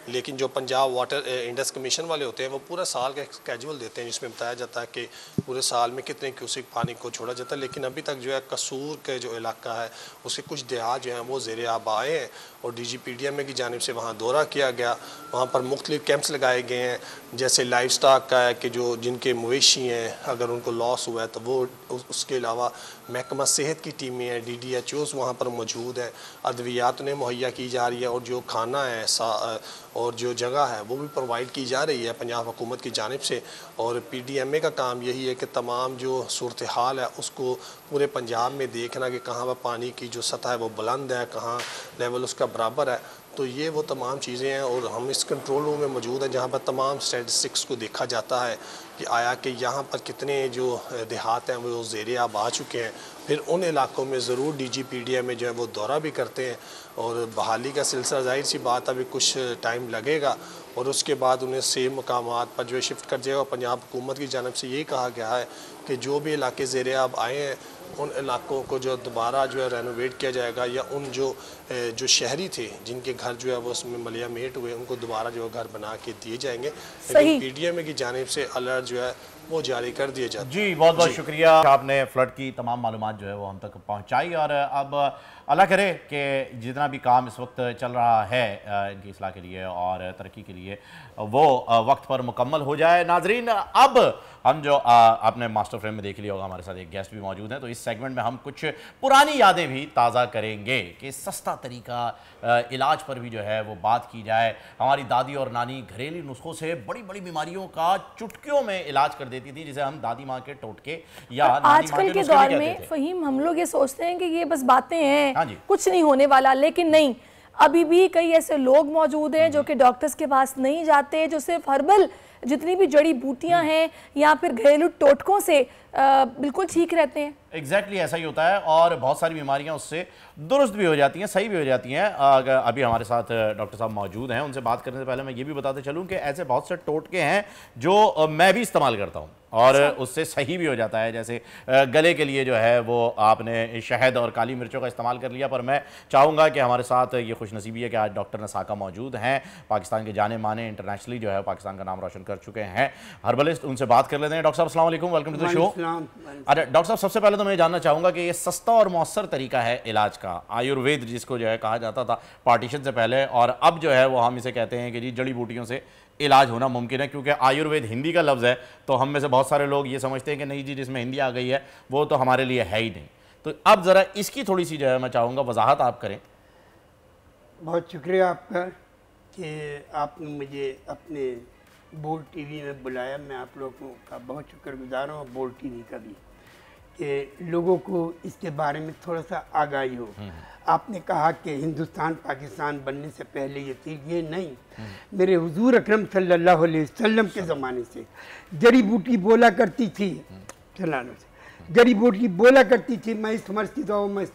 [SPEAKER 10] लेकिन जो पंजाब वाटर इंडस कमीशन वाले होते हैं वो पूरा साल का स्केड्यूल देते हैं जिसमें बताया जाता है कि पूरे साल में कितने क्यूसिक पानी को छोड़ा जाता है। लेकिन अभी तक जो है कसूर के जो इलाका है उसके कुछ देहात जो हैं वो ज़ेरे आब आए हैं और DGPDMA की जानिब से वहाँ दौरा किया गया। वहाँ पर मुख्तलिफ कैंप्स लगाए गए हैं, जैसे लाइफ स्टॉक का है कि जो जिनके मवेशी हैं अगर उनको लॉस हुआ है तो वो, उसके अलावा महकमा सेहत की टीमें हैं, DDHOs वहाँ पर मौजूद हैं, अद्वियात उन्हें मुहैया की जा रही है और जो खाना है और जो जगह है वो भी प्रोवाइड की जा रही है पंजाब हुकूमत की जानिब से। और PDMA का काम यही है कि तमाम जो सूरत हाल है उसको पूरे पंजाब में देखना कि कहाँ पर पानी की जो सतह है वो बुलंद है, कहाँ लेवल उसका बराबर है। तो ये वो तमाम चीज़ें हैं और हम इस कंट्रोल रूम में मौजूद हैं जहाँ पर तमाम स्टैटिस्टिक्स को देखा जाता है कि आया कि यहाँ पर कितने जो देहात हैं वो ज़ेरे आब आ चुके हैं। फिर उन इलाकों में ज़रूर DGPDMA जो है वो दौरा भी करते हैं और बहाली का सिलसिला ज़ाहिर सी बात अभी कुछ टाइम लगेगा और उसके बाद उन्हें सेम मकामात पर जो है शिफ्ट कर जाएगा। पंजाब हुकूमत की जानिब से यही कहा गया है कि जो भी इलाके ज़ेरे आब आए हैं उन इलाकों को जो दोबारा जो है रेनोवेट किया जाएगा या उन जो शहरी थे जिनके घर जो है वो उसमें मलियामेट हुए उनको दोबारा जो है घर बना के दिए जाएंगे। लेकिन PDMA की जानिब से अलर्ट जो है वो जारी कर दिए जाते हैं।
[SPEAKER 8] जी, बहुत बहुत शुक्रिया, आपने फ्लड की तमाम मालूमात जो है वो हम तक पहुंचाई। और अब अल्लाह करे कि जितना भी काम इस वक्त चल रहा है इनकी इस्लाह के लिए और तरक्की के लिए वो वक्त पर मुकम्मल हो जाए। नाजरीन, अब हम जो आपने मास्टर फ्रेम में देख लिया होगा, हमारे साथ एक गेस्ट भी मौजूद हैं, तो इस सेगमेंट में हम कुछ पुरानी यादें भी ताज़ा करेंगे कि सस्ता तरीका इलाज पर भी जो है वो बात की जाए। हमारी दादी और नानी घरेलू नुस्खों से बड़ी बड़ी बीमारियों का चुटकियों में इलाज कर देती थी, जिसे हम दादी माँ के टोटके या
[SPEAKER 7] आजकल के दौर में फहीम हम लोग ये सोचते हैं कि ये बस बातें हैं, कुछ नहीं होने वाला, लेकिन नहीं, अभी भी कई ऐसे लोग मौजूद हैं जो कि डॉक्टर्स के पास नहीं जाते, जो सिर्फ हर्बल जितनी भी जड़ी बूटियां हैं या फिर घरेलू टोटकों से बिल्कुल ठीक रहते हैं।
[SPEAKER 8] एग्जैक्टली ऐसा ही होता है और बहुत सारी बीमारियां उससे दुरुस्त भी हो जाती हैं, सही भी हो जाती हैं। अभी हमारे साथ डॉक्टर साहब मौजूद हैं, उनसे बात करने से पहले मैं ये भी बताते चलूं कि ऐसे बहुत से टोटके हैं जो मैं भी इस्तेमाल करता हूं और उससे सही भी हो जाता है। जैसे गले के लिए जो है वो आपने शहद और काली मिर्चों का इस्तेमाल कर लिया, पर मैं चाहूँगा कि हमारे साथ ये खुशनसीबी है कि आज डॉक्टर नसाका मौजूद हैं, पाकिस्तान के जाने माने इंटरनेशनली जो है पाकिस्तान का नाम रोशन कर चुके हैं हर्बलिस्ट। उनसे बात कर लेते हैं। डॉक्टर साहब अस्सलाम वालेकुम, वेलकम टू द शो। अरे डॉक्टर साहब, सबसे पहले तो मैं जानना चाहूँगा कि ये सस्ता और मौसर तरीका है इलाज का, आयुर्वेद जिसको जो है कहा जाता था पार्टीशन से पहले, और अब जो है वो हम इसे कहते हैं कि जी जड़ी बूटियों से इलाज होना मुमकिन है। क्योंकि आयुर्वेद हिंदी का लफ्ज़ है तो हम में से बहुत सारे लोग ये समझते हैं कि नहीं जी जिसमें हिंदी आ गई है वो तो हमारे लिए है ही नहीं। तो अब ज़रा इसकी थोड़ी सी जो है मैं चाहूँगा वजाहत आप करें।
[SPEAKER 3] बहुत शुक्रिया आपका कि आपने मुझे अपने बोल्ड टीवी में बुलाया। मैं आप लोगों का बहुत शुक्रगुजार हूँ, बोल्ड टीवी का भी, कि लोगों को इसके बारे में थोड़ा सा आगाही हो। आपने कहा कि हिंदुस्तान पाकिस्तान बनने से पहले ये थी, ये नहीं, मेरे हुजूर अकरम सल्लल्लाहु अलैहि वसल्लम के ज़माने से जड़ी बूटी बोला करती थी, जड़ी बूटी बोला करती थी। मैं इस समझती दवा में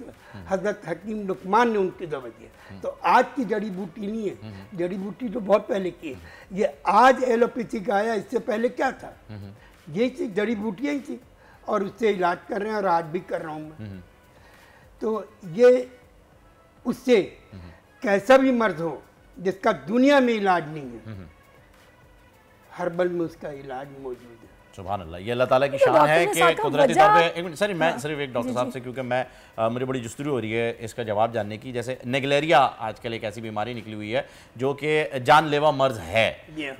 [SPEAKER 3] हज़रत हकीम लुकमान ने उनकी दवा दी। तो आज की जड़ी बूटी नहीं है, जड़ी बूटी तो बहुत पहले की है। ये आज एलोपैथिक आया, इससे पहले क्या था? ये चीज़ जड़ी बूटियाँ ही थी और उससे इलाज कर रहे हैं और आज भी कर रहा हूँ मैं। तो ये उससे कैसा भी मर्ज हो जिसका दुनिया में इलाज नहीं है, हर्बल में उसका इलाज मौजूद है।
[SPEAKER 8] सुभान अल्लाह, ये अल्लाह ताला की शान है कि कुदरती तौर पे। एक मिनट सर, मैं सिर्फ एक डॉक्टर साहब से, क्योंकि मैं मुझे बड़ी जुस्तरू हो रही है इसका जवाब जानने की। जैसे नेगलेरिया आजकल एक ऐसी बीमारी निकली हुई है जो कि जानलेवा मर्ज है,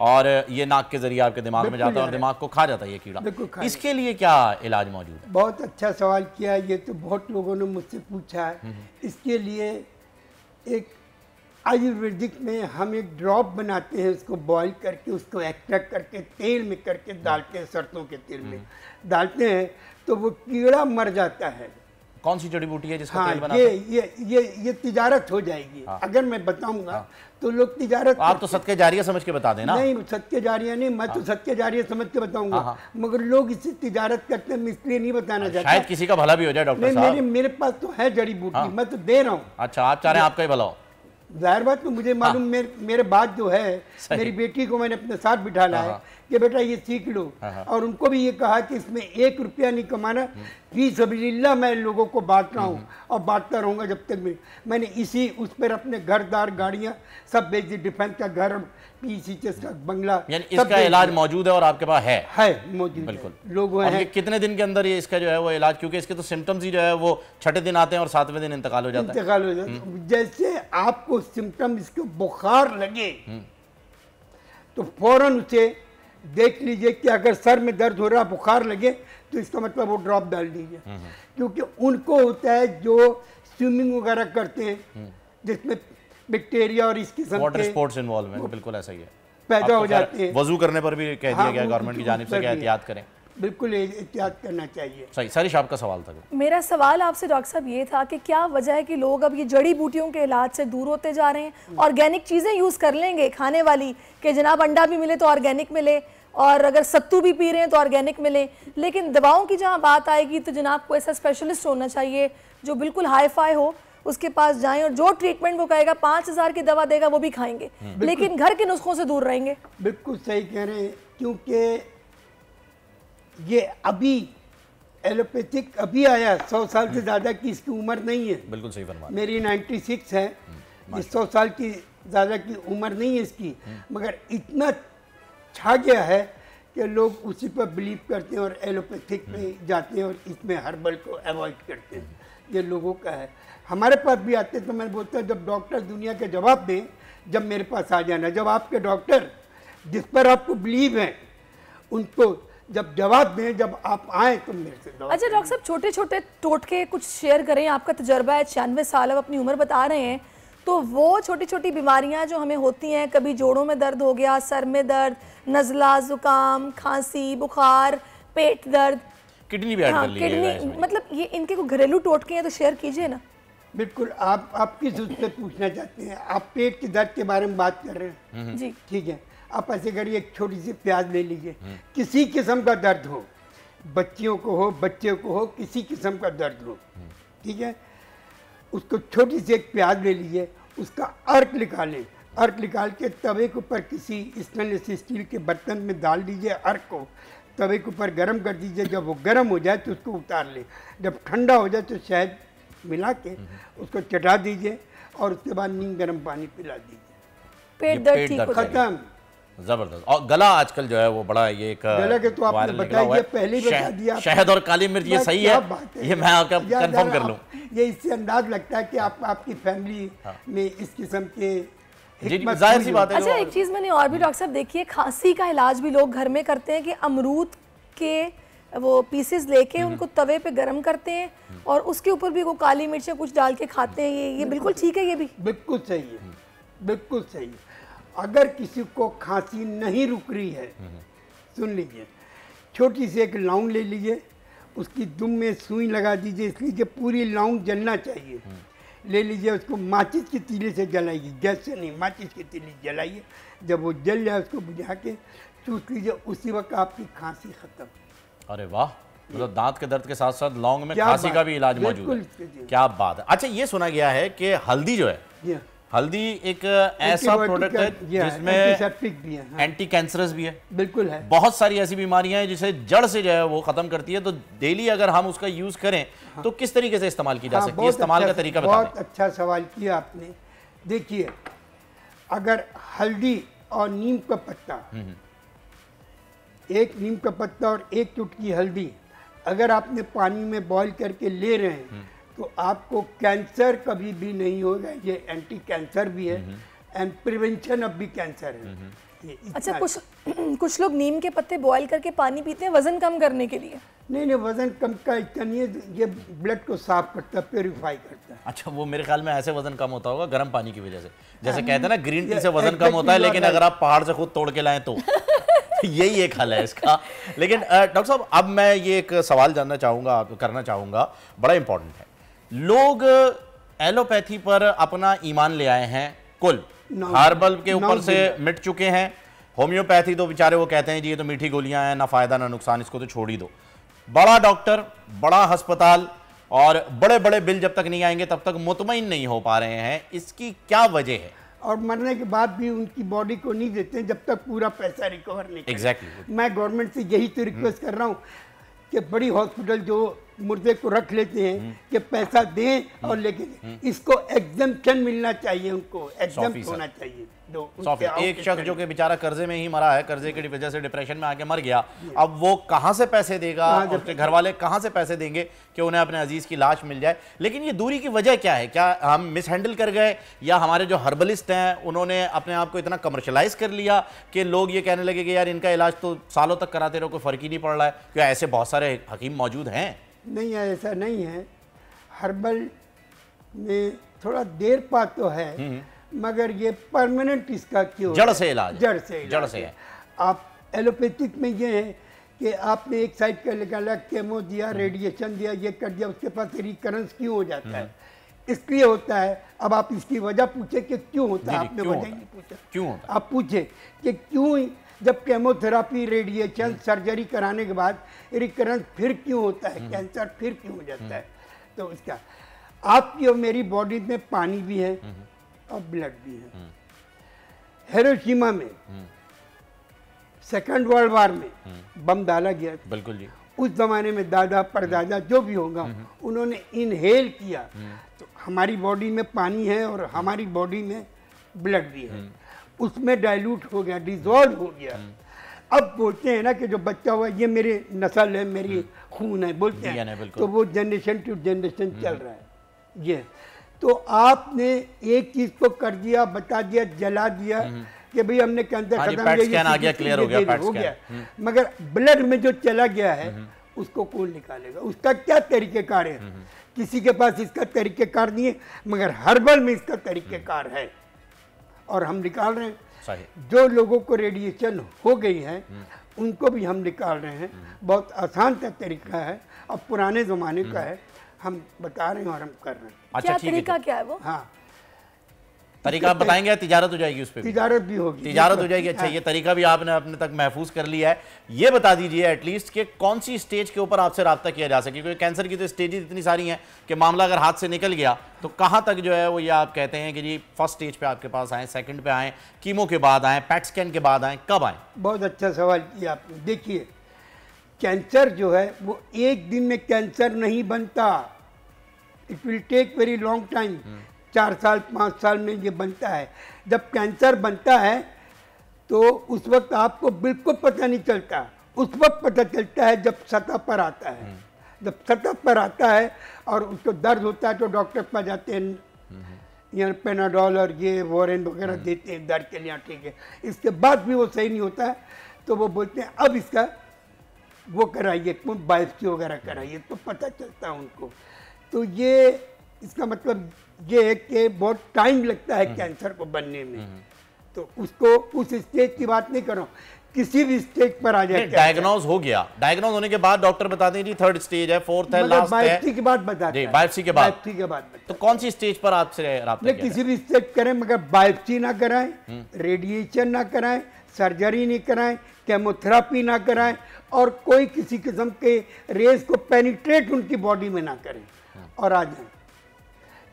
[SPEAKER 8] और ये नाक के जरिए आपके दिमाग में जाता है और दिमाग को खा जाता है ये कीड़ा। इसके लिए क्या इलाज मौजूद है?
[SPEAKER 3] बहुत अच्छा सवाल किया, ये तो बहुत लोगों ने मुझसे पूछा है। इसके लिए एक आयुर्वेदिक में हम एक ड्रॉप बनाते हैं, उसको बॉईल करके उसको एक्सट्रैक्ट करके तेल में करके डालते हैं, सरसों के तेल में डालते हैं तो वो कीड़ा मर जाता है।
[SPEAKER 8] कौन सी जड़ी बूटी है जिसका
[SPEAKER 3] हाँ,
[SPEAKER 8] तेल बनाते हैं?
[SPEAKER 3] ये तिजारत हो जाएगी। अगर मैं बताऊंगा तो लोग तिजारत।
[SPEAKER 8] आप तो सदके जारिया समझ के बता देना।
[SPEAKER 3] नहीं, सदके जारिया नहीं, मैं तो सदके जारिया समझ के बताऊंगा, मगर लोग इससे तिजारत करते हैं, मैं इसलिए नहीं बताना चाहता।
[SPEAKER 8] शायद किसी का भला भी हो जाए डॉक्टर साहब।
[SPEAKER 3] मेरे पास तो है जड़ी बूटी, मैं तो दे रहा हूँ।
[SPEAKER 8] अच्छा, आप चाह रहे हैं आपका ही भला हो?
[SPEAKER 3] जाहिर बात तो मुझे मालूम, मेरे बाद जो है मेरी बेटी को मैंने अपने साथ बिठा लाया है कि बेटा ये सीख लो, और उनको भी ये कहा कि इसमें 1 रुपया नहीं कमाना, फी सबीलिल्लाह मैं लोगों को बांट रहा हूँ और बांटता रहूँगा जब तक मैंने इसी उस पर अपने घरदार गाड़ियाँ सब बेच दी, डिफेंस का घर, पीसीएस का बंगला,
[SPEAKER 8] यानी इसका इलाज मौजूद है और आपके पास
[SPEAKER 3] है मौजूद।
[SPEAKER 8] बिल्कुल,
[SPEAKER 3] लोग हैं।
[SPEAKER 8] कितने दिन के अंदर ये इसका जो है वो इलाज, क्योंकि इसके तो सिम्टम्स ही जो है वो 6ठे दिन आते हैं और 7वें दिन इंतकाल हो जाता है।
[SPEAKER 3] जैसे आपको सिम्टम इसके बुखार लगे तो फौरन उसे देख लीजिए कि अगर सर में दर्द हो रहा, बुखार लगे तो इसका मतलब वो ड्रॉप डाल दीजिए, क्योंकि उनको होता है जो स्विमिंग वगैरह करते हैं जिसमें बैक्टीरिया और इस किस्म
[SPEAKER 8] वाटर स्पोर्ट्स इन्वॉल्वमेंट, बिल्कुल ऐसा ही है,
[SPEAKER 3] पैदा हो जाते हैं।
[SPEAKER 8] वजू करने पर भी कह दिया गया गवर्नमेंट की जानिब से कि एहतियात करें।
[SPEAKER 3] बिल्कुल एहतियात करना चाहिए।
[SPEAKER 8] सही। सारिश आपका सवाल था?
[SPEAKER 7] मेरा सवाल आपसे डॉक्टर साहब ये था कि क्या वजह है कि लोग अब ये जड़ी बूटियों के इलाज से दूर होते जा रहे हैं? ऑर्गेनिक चीज़ें यूज़ कर लेंगे खाने वाली, कि जनाब अंडा भी मिले तो ऑर्गेनिक मिले, और अगर सत्तू भी पी रहे हैं तो ऑर्गेनिक मिले, लेकिन दवाओं की जहाँ बात आएगी तो जनाब को ऐसा स्पेशलिस्ट होना चाहिए जो बिल्कुल हाई फाई हो, उसके पास जाएं और जो ट्रीटमेंट वो कहेगा 5000 की दवा देगा वो भी खाएंगे, लेकिन घर के नुस्खों से दूर रहेंगे।
[SPEAKER 3] बिल्कुल सही कह रहे हैं, क्योंकि ये अभी एलोपैथिक अभी आया, 100 साल से ज़्यादा की इसकी उम्र नहीं है।
[SPEAKER 8] बिल्कुल सही फरमाया।
[SPEAKER 3] मेरी 96 है, 100 साल की ज़्यादा की उम्र नहीं है इसकी, मगर इतना छा गया है कि लोग उसी पर बिलीव करते हैं और एलोपैथिक पे जाते हैं और इसमें हर्बल को अवॉइड करते हैं। ये लोगों का है। हमारे पास भी आते तो मैं बोलता हूँ जब डॉक्टर दुनिया के जवाब दें, जब मेरे पास आ जाना, जब आपके डॉक्टर जिस पर आपको बिलीव है उनको जब जवाब दें, जब आप आए तो मेरे से।
[SPEAKER 7] अच्छा डॉक्टर साहब, छोटे छोटे टोटके कुछ शेयर करें, आपका तजर्बा है, 96 साल अब अपनी उम्र बता रहे हैं, तो वो छोटी छोटी बीमारियां जो हमें होती हैं, कभी जोड़ों में दर्द हो गया, सर में दर्द, नज़ला, जुकाम, खांसी, बुखार, पेट दर्द,
[SPEAKER 8] किडनी भी ऐड कर लीजिएगा
[SPEAKER 7] किडनी, मतलब ये इनके कोई घरेलू टोटके हैं तो शेयर कीजिए ना।
[SPEAKER 3] बिल्कुल। आप किस उससे पूछना चाहते हैं? आप पेट के दर्द के बारे में बात कर रहे हैं
[SPEAKER 7] जी,
[SPEAKER 3] ठीक है। आप ऐसे करिए, एक छोटी सी प्याज ले लीजिए, किसी किस्म का दर्द हो, बच्चियों को हो, बच्चे को हो, किसी किस्म का दर्द हो, ठीक है, उसको छोटी सी एक प्याज ले लीजिए, उसका अर्क निकालें, अर्क निकाल के तवे के ऊपर किसी स्टेनलेस स्टील के बर्तन में डाल दीजिए, अर्क को तवे के ऊपर गर्म कर दीजिए, जब वो गर्म हो जाए तो उसको उतार लें, जब ठंडा हो जाए तो शहद मिला के उसको चटा दीजिए और उसके बाद नीम गर्म पानी पिला दीजिए,
[SPEAKER 7] पेट दर्द ठीक हो
[SPEAKER 3] खत्म।
[SPEAKER 8] जबरदस्त। और गला आजकल जो है वो बड़ा ये एक
[SPEAKER 3] गला के तो आपने बताया, पहले ही बता दिया,
[SPEAKER 8] शहद और काली मिर्च, ये सही है, ये मैं आपका कंफर्म कर लूं।
[SPEAKER 3] ये इससे अंदाज लगता है कि आपकी फैमिली में इस किस्म के
[SPEAKER 8] जाहिर सी बात है।
[SPEAKER 7] अच्छा एक चीज़ मैंने और भी डॉक्टर साहब देखिए, खांसी का इलाज भी लोग घर में करते हैं कि अमरूद के वो पीसेस लेके उनको तवे पे गरम करते हैं और उसके ऊपर भी वो काली मिर्च कुछ डाल के खाते हैं, ये बिल्कुल ठीक है? ये भी बिल्कुल सही है,
[SPEAKER 3] बिल्कुल सही है। अगर किसी को खांसी नहीं रुक रही है, सुन लीजिए, छोटी सी एक लौंग ले लीजिए, उसकी दुम में सुई लगा दीजिए, इसलिए पूरी लौंग जलना चाहिए, ले लीजिए, उसको माचिस की तीली से जलाइए, गैस से नहीं, माचिस की तीली जलाइए, जब वो जल जाए उसको बुझा के चूस लीजिए, उसी वक्त आपकी खांसी खत्म।
[SPEAKER 8] अरे वाह, मतलब दांत के दर्द के साथ साथ लौंग में खांसी का भी इलाज मौजूद है, क्या बात है। अच्छा ये सुना गया है कि हल्दी जो है, हल्दी एक ऐसा प्रोडक्ट है जिसमें एंटी कैंसरस भी है,
[SPEAKER 3] बिल्कुल है,
[SPEAKER 8] बहुत सारी ऐसी बीमारियां हैं जिसे जड़ से जो है वो खत्म करती है, तो डेली अगर हम उसका यूज करें तो किस तरीके से इस्तेमाल की जा सकती है? इस्तेमाल का तरीका बताएं।
[SPEAKER 3] बहुत अच्छा सवाल किया आपने। देखिए अगर हल्दी और नीम का पत्ता, एक नीम का पत्ता और एक चुटकी हल्दी अगर आपने पानी में बॉईल करके ले रहे हैं तो आपको कैंसर कभी भी नहीं होगा। ये एंटी कैंसर भी है एंड प्रिवेंशन ऑफ भी कैंसर है।
[SPEAKER 7] अच्छा, कुछ लोग नीम के पत्ते बॉईल करके पानी पीते हैं वजन कम करने के लिए।
[SPEAKER 3] नहीं, वजन कम का इतना नहीं है, ये ब्लड को साफ करता है, प्योरीफाई करता है।
[SPEAKER 8] अच्छा, वो मेरे ख्याल में ऐसे वजन कम होता होगा गर्म पानी की वजह से, जैसे कहते हैं ना ग्रीन टी से वजन कम होता है, लेकिन अगर आप पहाड़ से खुद तोड़ के लाएं तो यही एक हल है इसका। लेकिन डॉक्टर साहब, अब मैं ये एक सवाल करना चाहूंगा, बड़ा इंपॉर्टेंट है। लोग एलोपैथी पर अपना ईमान ले आए हैं, कुल हर्बल के ऊपर से मिट चुके हैं। होम्योपैथी तो बेचारे वो कहते हैं जी ये तो मीठी गोलियां हैं, ना फायदा ना नुकसान, इसको तो छोड़ ही दो। बड़ा डॉक्टर, बड़ा अस्पताल और बड़े बड़े बिल जब तक नहीं आएंगे तब तक मुतमईन नहीं हो पा रहे हैं, इसकी क्या वजह है?
[SPEAKER 3] और मरने के बाद भी उनकी बॉडी को नहीं देते जब तक पूरा पैसा रिकवर नहीं।
[SPEAKER 8] एग्जैक्टली।
[SPEAKER 3] मैं गवर्नमेंट से यही तो रिक्वेस्ट कर रहा हूँ कि बड़ी हॉस्पिटल जो मुर्दे को रख लेते हैं कि पैसा दें और लेके दें, इसको एग्जम्पशन मिलना चाहिए, उनको एग्जम्प्ट होना चाहिए।
[SPEAKER 8] एक शख्स जो कि बेचारा कर्जे में ही मरा है, कर्जे की वजह से डिप्रेशन में आके मर गया, अब वो कहां से पैसे देगा, उसके घर वाले कहां से पैसे देंगे कि उन्हें अपने अजीज की लाश मिल जाए? लेकिन ये दूरी की वजह क्या है? क्या हम मिसहैंडल कर गए, या हमारे जो हर्बलिस्ट हैं उन्होंने अपने आप को इतना कमर्शलाइज कर लिया कि लोग ये कहने लगे कि यार इनका इलाज तो सालों तक कराते रहो, कोई फर्क ही नहीं पड़ रहा है? क्या ऐसे बहुत सारे हकीम मौजूद हैं?
[SPEAKER 3] नहीं, ऐसा नहीं है। हर्बल में थोड़ा देर पा तो है, मगर ये परमानेंट इसका क्यों
[SPEAKER 8] जड़ से इलाज,
[SPEAKER 3] जड़ से है। आप एलोपैथिक में ये है कि आपने एक साइड का निकाला, केमो दिया, रेडिएशन दिया, ये कर दिया, उसके पास रिकरेंस क्यों हो जाता है? इसलिए होता है। अब आप इसकी वजह पूछे कि क्यों होता है, आपने वजह नहीं पूछा, क्यों होता? आप पूछे कि क्यों जब केमोथेरापी, रेडिएशन, सर्जरी कराने के बाद रिकरेंस फिर क्यों होता है, कैंसर फिर क्यों हो जाता है? तो इसका आपकी और मेरी बॉडी में पानी भी है और ब्लड भी है। हिरोशिमा में सेकंड वर्ल्ड वॉर में बम डाला गया, बिल्कुल जी। उस जमाने में दादा परदादा जो भी होगा उन्होंने इनहेल किया, तो हमारी बॉडी में पानी है और हमारी बॉडी में ब्लड भी है, उसमें डाइल्यूट हो गया, डिजॉल्व हो गया। अब बोलते हैं ना कि जो बच्चा हुआ ये मेरी नस्ल है, मेरी खून है, बोलते हैं, तो वो जनरेशन टू जनरेशन चल रहा है ये। तो आपने एक चीज को कर दिया, बता दिया, जला दिया कि भाई हमने कैंसर खत्म हो गया, मगर ब्लड में जो चला गया है उसको कौन निकालेगा? उसका क्या तरीकेकार है? किसी के पास इसका तरीकेकार नहीं है, मगर हर्बल में इसका तरीकेकार है और हम निकाल रहे हैं। जो लोगों को रेडिएशन हो गई है उनको भी हम निकाल रहे हैं। बहुत आसान सा तरीका है और पुराने जमाने का है, हम बता रहे हैं और हम कर रहे हैं।
[SPEAKER 7] अच्छा, क्या तरीका क्या है वो?
[SPEAKER 3] हाँ,
[SPEAKER 8] तरीका आप बताएंगे, तिजारत हो जाएगी, उस पर
[SPEAKER 3] तिजारत भी होगी,
[SPEAKER 8] तिजारत हो जाएगी। अच्छा, ये तरीका भी आपने अपने तक महफूज कर लिया है। ये बता दीजिए एटलीस्ट कि कौन सी स्टेज के ऊपर आपसे रब्ता किया जा सके, क्योंकि कैंसर की तो स्टेजेस इतनी सारी हैं कि मामला अगर हाथ से निकल गया तो कहाँ तक जो है वो ये आप कहते हैं कि जी फर्स्ट स्टेज पे आपके पास आए, सेकंड पे आए, कीमो के बाद आए, पैट स्कैन के बाद आए, कब आए?
[SPEAKER 3] बहुत अच्छा सवाल किया आपने। देखिए, कैंसर जो है वो एक दिन में कैंसर नहीं बनता, it will take very long time. 4 साल 5 साल में ये बनता है। जब कैंसर बनता है तो उस वक्त आपको बिल्कुल पता नहीं चलता, उस वक्त पता चलता है जब सतह पर आता है। जब सतह पर आता है और उसको दर्द होता है तो डॉक्टर के पास जाते हैं, यहाँ पेनाडोल और ये वोरेन वगैरह देते हैं दर्द के लिए, ठीक है। इसके बाद भी वो सही नहीं होता है तो वो बोलते हैं अब इसका वो कराइए, बायोप्सी वगैरह कराइए, तो पता चलता है उनको। तो ये इसका मतलब ये है कि बहुत टाइम लगता है कैंसर को बनने में। तो उसको उस स्टेज की बात नहीं कर रहा हूँ, किसी भी स्टेज पर आ जाए।
[SPEAKER 8] डायग्नोज हो गया, डायग्नोज होने के बाद डॉक्टर बताते हैं जी 3rd स्टेज है, 4th है, लास्ट है।
[SPEAKER 3] बायोप्सी के बाद बताते हैं,
[SPEAKER 8] बायोप्सी के बाद। तो कौन सी स्टेज पर आपसे रब्ता किया?
[SPEAKER 3] किसी भी स्टेज करें, मगर बायोप्सी ना कराएं, रेडिएशन ना कराएं, सर्जरी नहीं कराएं, केमोथेरापी ना कराएं और कोई किसी किस्म के रेज को पेनिट्रेट उनकी बॉडी में ना करें और आ जाए।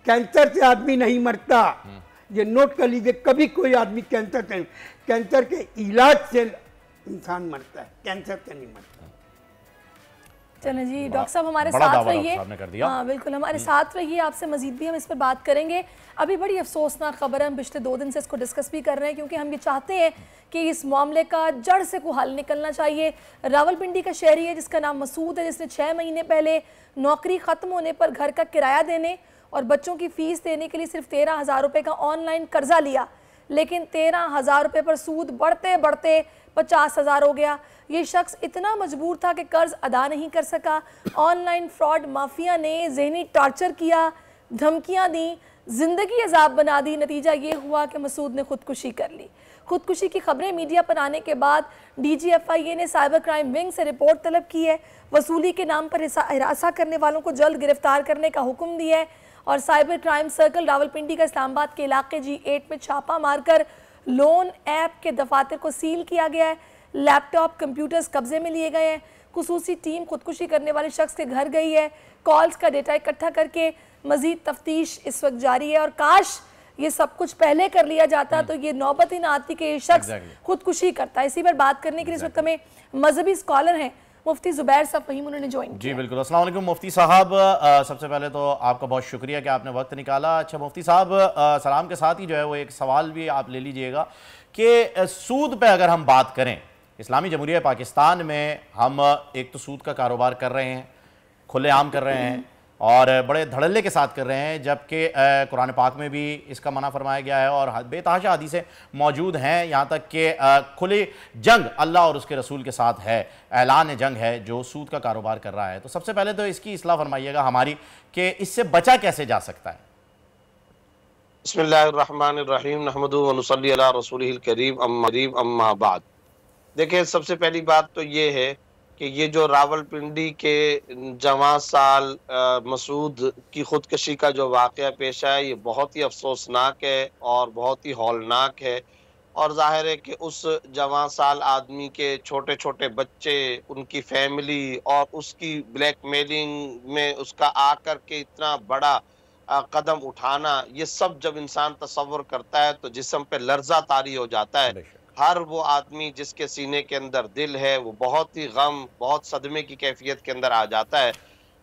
[SPEAKER 3] कैंसर से आदमी नहीं मरता, ये नोट कर लीजिए, कभी कोई आदमी कैंसर के इलाज से इंसान मरता है, कैंसर से नहीं मरता।
[SPEAKER 7] चलें जी, डॉक्टर साहब हमारे
[SPEAKER 8] बड़ा
[SPEAKER 7] साथ
[SPEAKER 8] दावा
[SPEAKER 7] रहिए।
[SPEAKER 8] डॉक्टर साहब ने कर दिया।
[SPEAKER 7] हाँ बिल्कुल, हमारे साथ रहिए, आपसे मजीद भी हम इस पर बात करेंगे। अभी बड़ी अफसोसनाक खबर है, हम पिछले 2 दिन से इसको डिस्कस भी कर रहे हैं, क्योंकि हम ये चाहते हैं कि इस मामले का जड़ से कोई हल निकलना चाहिए। रावलपिंडी का शहरी है जिसका नाम मसूद है, जिसने 6 महीने पहले नौकरी ख़त्म होने पर घर का किराया देने और बच्चों की फ़ीस देने के लिए सिर्फ 13,000 रुपये का ऑनलाइन कर्जा लिया, लेकिन 13,000 रुपये पर सूद बढ़ते बढ़ते 50,000 हो गया। ये शख्स इतना मजबूर था कि कर्ज अदा नहीं कर सका। ऑनलाइन फ्रॉड माफिया ने जहनी टॉर्चर किया, धमकियां दी, जिंदगी अजाब बना दी। नतीजा ये हुआ कि मसूद ने खुदकुशी कर ली। खुदकुशी की खबरें मीडिया पर आने के बाद DGFIA ने साइबर क्राइम विंग से रिपोर्ट तलब की है। वसूली के नाम पर हिरासा करने वालों को जल्द गिरफ्तार करने का हुक्म दिया है और साइबर क्राइम सर्कल रावलपिंडी का इस्लामाबाद के इलाके G8 में छापा मारकर लोन ऐप के दफातर को सील किया गया है। लैपटॉप कंप्यूटर्स कब्जे में लिए गए हैं। खुसूसी टीम खुदकुशी करने वाले शख्स के घर गई है। कॉल्स का डेटा इकट्ठा करके मजीद तफ्तीश इस वक्त जारी है और काश ये सब कुछ पहले कर लिया जाता तो ये नौबत ही ना आती कि ये शख्स खुदकुशी करता है। इसी पर बात करने के लिए इस वक्त हमें मजहबी स्कॉलर हैं मुफ्ती ज़ुबैर साहब फ़हीम, उन्होंने ज्वाइन
[SPEAKER 8] जी बिल्कुल। अस्सलाम वालेकुम मुफ्ती साहब, सबसे पहले तो आपका बहुत शुक्रिया कि आपने वक्त निकाला। अच्छा मुफ्ती साहब, सलाम के साथ ही जो है वो एक सवाल भी आप ले लीजिएगा कि सूद पे अगर हम बात करें, इस्लामी जमहूरिया पाकिस्तान में हम एक तो सूद का कारोबार कर रहे हैं, खुलेआम कर रहे हैं और बड़े धड़ल्ले के साथ कर रहे हैं, जबकि कुरान पाक में भी इसका मना फरमाया गया है और बेतहाशा हदीसें मौजूद हैं। यहाँ तक कि खुली जंग अल्लाह और उसके रसूल के साथ है, ऐलान जंग है जो सूद का कारोबार कर रहा है। तो सबसे पहले तो इसकी इस्लाह फरमाइएगा हमारी कि इससे बचा कैसे जा सकता है।
[SPEAKER 4] बिस्मिल्लाहिर्रहमानिर्रहीम, नहमदुहु व नुसल्ली अला रसूलिहिल करीम, अम्मा बाद। देखिए, सबसे पहली बात तो ये है कि ये जो रावलपिंडी के जवां साल मसूद की खुदकशी का जो वाक़या पेश आया, ये बहुत ही अफसोसनाक है और बहुत ही हौलनाक है। और ज़ाहिर है कि उस जवां साल आदमी के छोटे छोटे बच्चे, उनकी फैमिली और उसकी ब्लैकमेलिंग में उसका आकर के इतना बड़ा कदम उठाना, ये सब जब इंसान तसव्वुर करता है तो जिस्म पे लर्जा तारी हो जाता है। हर वो आदमी जिसके सीने के अंदर दिल है वो बहुत ही गम, बहुत सदमे की कैफियत के अंदर आ जाता है।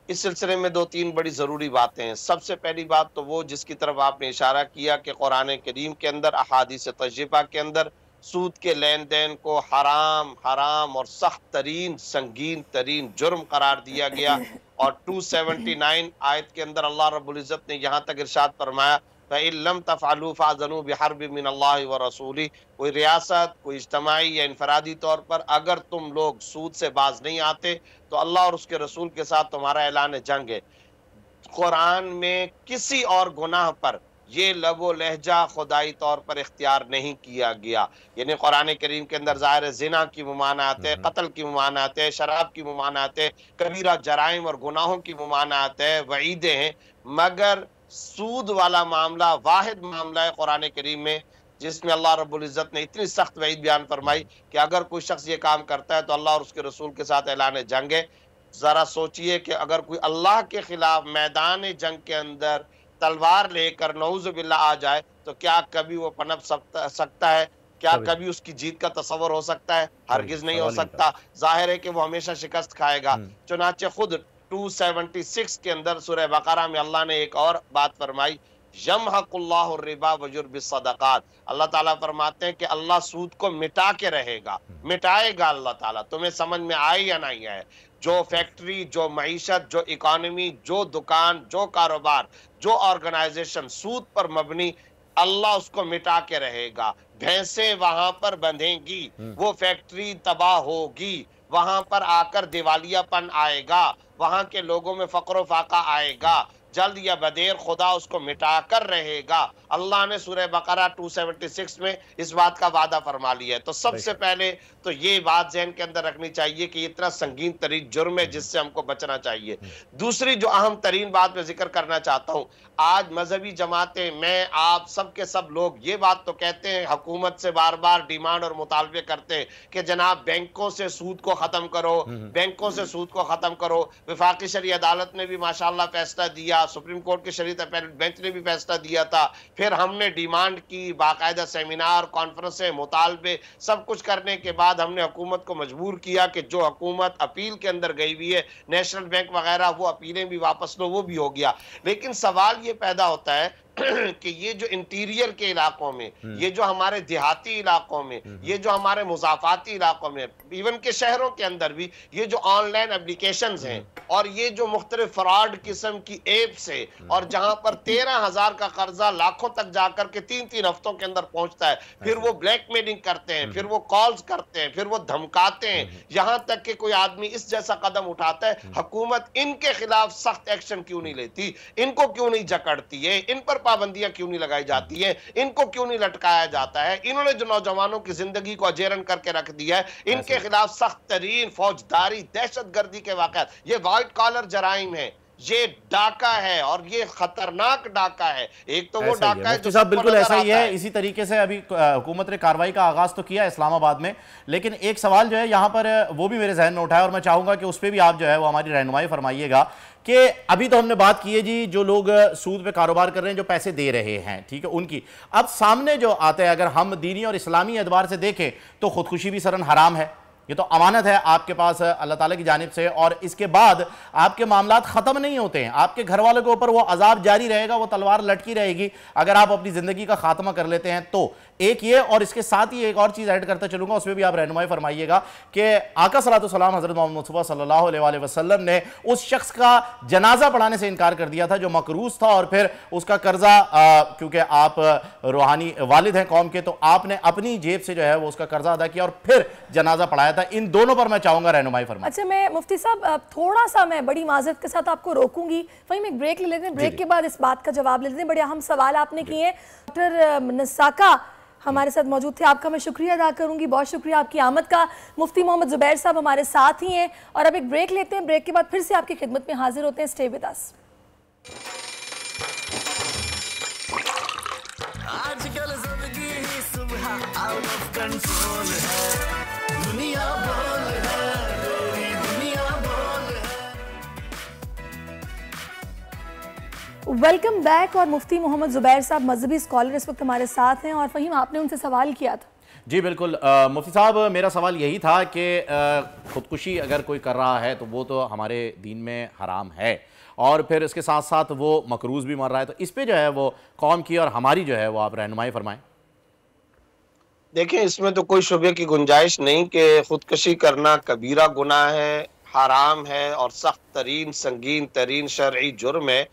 [SPEAKER 4] इस सिलसिले में 2-3 बड़ी ज़रूरी बातें हैं। सबसे पहली बात तो वो जिसकी तरफ आपने इशारा किया कि कुरान करीम के अंदर, अहादीस तज्रिबा के अंदर सूद के लेन देन को हराम और सख्त तरीन, संगीन तरीन जुर्म करार दिया गया। और 279 आयत के अंदर अल्लाह रब्बुल इज़्ज़त ने यहाँ तक इरशाद फरमाया, फ़इल्लम तफ़अलू फ़अज़नू बिहर्बिम मिनल्लाहि व रसूली। कोई रियासत, कोई इज्तिमाई या इनफरादी तौर पर अगर तुम लोग सूद से बाज नहीं आते तो अल्लाह और उसके रसूल के साथ तुम्हारा ऐलान जंग है। कुरान में किसी और गुनाह पर ये लबो लहजा खुदाई तौर पर इख्तियार नहीं किया गया। यानी कुरान करीम के अंदर ज़ाहिर है ज़िना की ममानात है, कत्ल की ममानात है, शराब की ममानात है, कबीरा जराइम और गुनाहों की ममानात है, वईदें हैं, मगर सूद वाला मामला वाहिद मामला है कुरान करीम में जिसमें अल्लाह रब्बुल इज़्ज़त ने इतनी सख्त वईद बयान फरमाई कि अगर कोई शख्स ये काम करता है तो अल्लाह और उसके रसूल के साथ ऐलान जंग है। ज़रा सोचिए कि अगर कोई अल्लाह के खिलाफ मैदान जंग के अंदर तलवार लेकर नऊज़ु बिल्लाह आ जाए तो क्या कभी वो पनप सकता है? क्या कभी उसकी जीत का तस्वर हो सकता है? हरगिज नहीं हो सकता। जाहिर है कि वो हमेशा शिकस्त खाएगा। चुनाचे खुद 276 के अंदर सूरह बकरा में अल्लाह ने एक और बात फरमाई, यमहकुल्लाहु रिबा व युर्बि सदक़ात। अल्लाह ताला फरमाते हैं कि अल्लाह सूद को मिटा के रहेगा, मिटाएगा अल्लाह ताला। तुम्हें समझ में आए या नहीं आए? जो फैक्ट्री, जो मईशत, जो इकोनॉमी, जो दुकान, जो कारोबार, जो ऑर्गेनाइजेशन सूद पर मबनी, अल्लाह उसको मिटा के रहेगा। भैंसें वहां पर बंधेंगी, वो फैक्ट्री तबाह होगी, वहां पर आकर दिवालियापन आएगा, वहां के लोगों में फक्र फाका आएगा, जल्द या बदेर खुदा उसको मिटा कर रहेगा। अल्लाह ने सूरह बकरा 276 में इस बात का वादा फरमा लिया है। तो सबसे पहले तो ये बात ज़हन के अंदर रखनी चाहिए कि इतना संगीन तरीन जुर्म है जिससे हमको बचना चाहिए। दूसरी जो अहम तरीन बात मैं जिक्र करना चाहता हूँ, आज मजहबी जमातें, मैं, आप, सब के सब लोग ये बात तो कहते हैं, हुकूमत से बार बार डिमांड और मुतालबे करते हैं कि जनाब बैंकों से सूद को ख़त्म करो, बैंकों से सूद को ख़त्म करो। वफाकी शरई अदालत ने भी माशाअल्लाह फैसला दिया दिया, सुप्रीम कोर्ट के शरीयत अपील बेंच ने भी फैसला दिया था, फिर हमने डिमांड की, बाकायदा सेमिनार, कॉन्फ्रेंसें, मुतालबे, सब कुछ करने के बाद हमने हुकूमत को मजबूर किया कि जो हुकूमत अपील के अंदर गई हुई है, नेशनल बैंक वगैरह, वो अपीलें भी वापस लो, वो भी हो गया। लेकिन सवाल ये पैदा होता है कि ये जो इंटीरियर के इलाकों में, ये जो हमारे देहाती इलाकों में, ये जो हमारे मुजाफाती इलाकों में, इवन के शहरों के अंदर भी ये जो ऑनलाइन एप्लीकेशंस हैं और ये जो मुख्तलिफ फ्रॉड किस्म की एप्स है, और जहां पर 13,000 का कर्जा लाखों तक जाकर के 3-3 हफ्तों के अंदर पहुंचता है, फिर वो ब्लैकमेलिंग करते हैं, फिर वो कॉल्स करते हैं, फिर वो धमकाते हैं, यहां तक कि कोई आदमी इस जैसा कदम उठाता है, हुकूमत इनके खिलाफ सख्त एक्शन क्यों नहीं लेती, इनको क्यों नहीं जकड़ती है, इन पर पाबंदियां क्यों नहीं लगाई जाती है, इनको क्यों नहीं लटकाया जाता है, इन्होंने जो नौजवानों की जिंदगी को अजेरन करके रख दिया है, इनके खिलाफ सख्त तरीन फौजदारी, दहशतगर्दी के वाक़यात, ये व्हाइट कॉलर जराइम है, ये डाका है और ये खतरनाक डाका है। एक तो वो डाका है जो
[SPEAKER 8] साहब बिल्कुल ऐसा ही है। इसी तरीके से अभी हुकूमत ने कार्रवाई का आगाज तो किया इस्लामाबाद में, लेकिन एक सवाल जो है यहाँ पर वो भी मेरे जहन में उठा है और मैं चाहूंगा कि उस पर भी आप जो है वो हमारी रहनुमाई फरमाइएगा कि अभी तो हमने बात की है जी जो लोग सूद पे कारोबार कर रहे हैं, जो पैसे दे रहे हैं, ठीक है, उनकी। अब सामने जो आते हैं, अगर हम दीनी और इस्लामी एतबार से देखें तो खुदकुशी भी सरन हराम है, ये तो अमानत है आपके पास अल्लाह ताला की जानिब से, और इसके बाद आपके मामलात ख़त्म नहीं होते हैं, आपके घर वालों के ऊपर वो अजाब जारी रहेगा, वो तलवार लटकी रहेगी अगर आप अपनी ज़िंदगी का खात्मा कर लेते हैं तो। एक ये, और इसके साथ ही एक और चीज़ ऐड करते चलूँगा, उसमें भी आप रहनुमाई फरमाइएगा कि आका सल्लल्लाहु अलैहि वसल्लम हज़रत मोहम्मद मुस्तफ़ा सल्लल्लाहु अलैहि वसल्लम ने उस शख्स का जनाजा पढ़ाने से इनकार कर दिया था जो मकरूज़ था, और फिर उसका कर्जा, क्योंकि आप रूहानी वालिद हैं कौम के, तो आपने अपनी जेब से जो है वो उसका कर्जा अदा किया और फिर जनाजा पढ़ाया था। इन दोनों पर मैं चाहूंगा रहनुमाई फरमाएं।
[SPEAKER 7] अच्छा, मैं मुफ्ती साहब थोड़ा सा मैं बड़ी माजरत के साथ आपको रोकूंगी, वहीं में एक ब्रेक ले लेते हैं, ब्रेक के बाद इस बात का जवाब ले लेते हैं। बड़े अहम सवाल आपने किए। डॉक्टर नसाका हमारे साथ मौजूद थे, आपका मैं शुक्रिया अदा करूंगी, बहुत शुक्रिया आपकी आमद का। मुफ्ती मोहम्मद ज़ुबैर साहब हमारे साथ ही हैं, और अब एक ब्रेक लेते हैं, ब्रेक के बाद फिर से आपकी खिदमत में हाजिर होते हैं। Stay with us.
[SPEAKER 6] आजकल जिंदगी ही सुबह आउट ऑफ कंट्रोल है, दुनिया बोल है, तेरी दुनिया बोल है।
[SPEAKER 7] Welcome back. और मुफ्ती मोहम्मद ज़ुबैर साहब मजहबी स्कॉलर इस वक्त हमारे साथ हैं, और फ़हीम आपने उनसे सवाल किया था।
[SPEAKER 8] जी बिल्कुल मुफ्ती साहब, मेरा सवाल यही था कि खुदकुशी अगर कोई कर रहा है तो वो तो हमारे दीन में हराम है, और फिर इसके साथ साथ वो मकरूज़ भी मर रहा है, तो इस पे जो है वो कौम की और हमारी जो है वो आप रहनुमाई फरमाएं।
[SPEAKER 4] देखिए, इसमें तो कोई शुबे की गुंजाइश नहीं कि खुदकशी करना कबीरा गुनाह है, हराम है और सख्त तरीन संगीन तरीन शरई जुर्म है।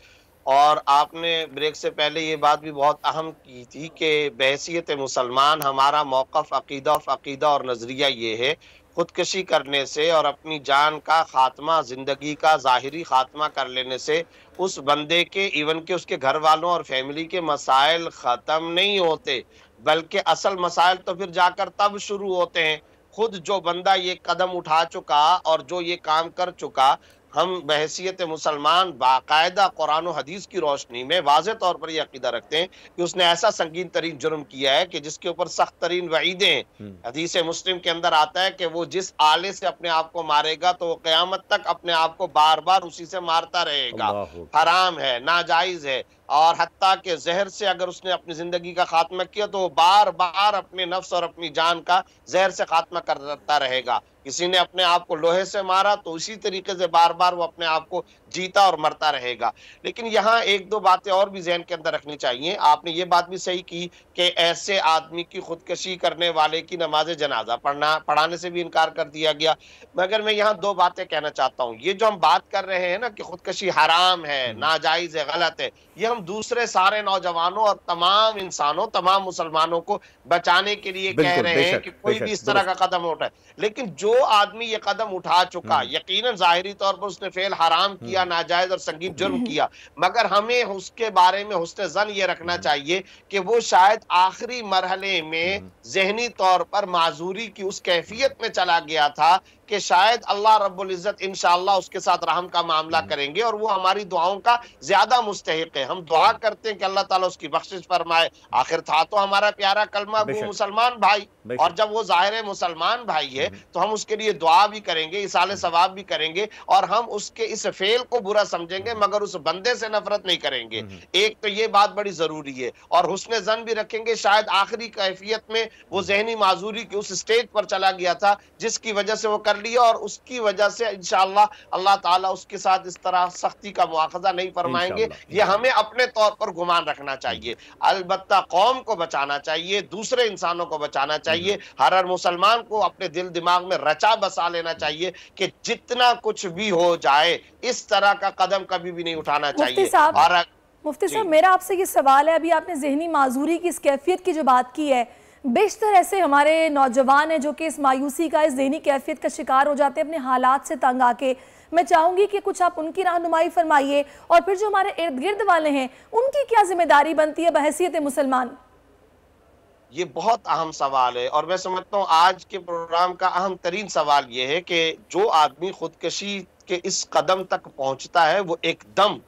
[SPEAKER 4] और आपने ब्रेक से पहले ये बात भी बहुत अहम की थी कि बहैसियत मुसलमान हमारा मौक़िफ़ अक़ीदा और नज़रिया ये है, खुदकशी करने से और अपनी जान का खात्मा, ज़िंदगी का ज़ाहिरी खात्मा कर लेने से उस बंदे के, इवन के उसके घर वालों और फैमिली के मसाइल ख़त्म नहीं होते, बल्कि असल मसाइल तो फिर जाकर तब शुरू होते हैं। खुद जो बंदा ये कदम उठा चुका और जो ये काम कर चुका, हम बहैसियत मुसलमान बाकायदा कुरान और हदीस की रोशनी में वाज़ेह तौर पर यह अक़ीदा रखते हैं कि उसने ऐसा संगीन तरीन जुर्म किया है कि जिसके ऊपर सख्त तरीन वईदें हैं। हदीस मुस्लिम के अंदर आता है कि वो जिस आले से अपने आप को मारेगा तो वो क़यामत तक अपने आप को बार बार उसी से मारता रहेगा। हराम है, नाजायज़ है, और हत्ता के जहर से अगर उसने अपनी जिंदगी का खात्मा किया तो वो बार बार अपने नफ्स और अपनी जान का जहर से खात्मा करता रहेगा। किसी ने अपने आप को लोहे से मारा तो उसी तरीके से बार बार वो अपने आप को जीता और मरता रहेगा। लेकिन यहाँ एक दो बातें और भी जहन के अंदर रखनी चाहिए। आपने ये बात भी सही की कि ऐसे आदमी की खुदकशी करने वाले की नमाज जनाजा पढ़ाने से भी इनकार कर दिया गया। मगर मैं यहाँ दो बातें कहना चाहता हूँ। ये जो हम बात कर रहे हैं ना कि खुदकशी हराम है, नाजायज है, गलत है, ये हम दूसरे सारे नौजवानों और तमाम इंसानों, तमाम मुसलमानों को बचाने के लिए कह रहे हैं कि कोई भी इस तरह का कदम उठाए। लेकिन जो आदमी ये कदम उठा चुका, यकीनन जाहिरी तौर पर उसने फेल हराम किया, नाजायज और संगीन जुर्म किया, मगर हमें उसके बारे में हुस्न ज़न ये रखना चाहिए कि वो शायद आखिरी मरहले में ज़हनी तौर पर माजूरी की उस कैफियत में चला गया था कि शायद अल्लाह रब्बुल इज़्ज़त इंशाअल्लाह उसके साथ रहम का मामला करेंगे और वो हमारी दुआओं का ज्यादा मुस्तहिक है। हम दुआ करते हैं कि अल्लाह ताला उसकी बख्शिश फरमाए। आखिर था तो हमारा प्यारा कलमा गो मुसलमान भाई, और जब वो ज़ाहिर मुसलमान भाई है तो हम उसके लिए दुआ भी करेंगे, इसाले सवाब भी करेंगे, और हम उसके इस फेल को बुरा समझेंगे मगर उस बंदे से नफरत नहीं करेंगे। एक तो ये बात बड़ी जरूरी है, और हुस्न ज़न भी रखेंगे। शायद आखिरी कैफियत में वो जहनी माजूरी की उस स्टेज पर चला गया था जिसकी वजह से वो कर लिया, और उसकी वजह से इंशाअल्लाह अल्लाह ताला उसके साथ इस तरह सख्ती का मुआखजा नहीं फरमाएंगे। ये हमें अपने तौर पर गुमान रखना चाहिए। अलबत्ता कौम को बचाना चाहिए, दूसरे इंसानों को बचाना चाहिए। हर मुसलमान को अपने दिल दिमाग में रचा बसा लेना चाहिए कि जितना कुछ भी हो जाए इस तरह का कदम कभी भी नहीं उठाना चाहिए। और
[SPEAKER 7] मुफ्ती साहब, मेरा आपसे ये सवाल है, अभी आपने जहनी माजूरी की इस कैफियत की जो बात की है, बेशतर ऐसे हमारे नौजवान हैं जो कि इस मायूसी का, इस जहनी कैफियत का शिकार हो जाते हैं अपने हालात से तंग आके। मैं चाहूंगी कि कुछ आप उनकी रहनुमाई फरमाइए, और फिर जो हमारे इर्द गिर्द वाले हैं उनकी क्या जिम्मेदारी बनती है बहैसियत मुसलमान?
[SPEAKER 4] ये बहुत अहम सवाल है, और मैं समझता हूँ आज के प्रोग्राम का अहम तरीन सवाल ये है कि जो आदमी खुदकशी के इस कदम तक पहुंचता है वो एकदम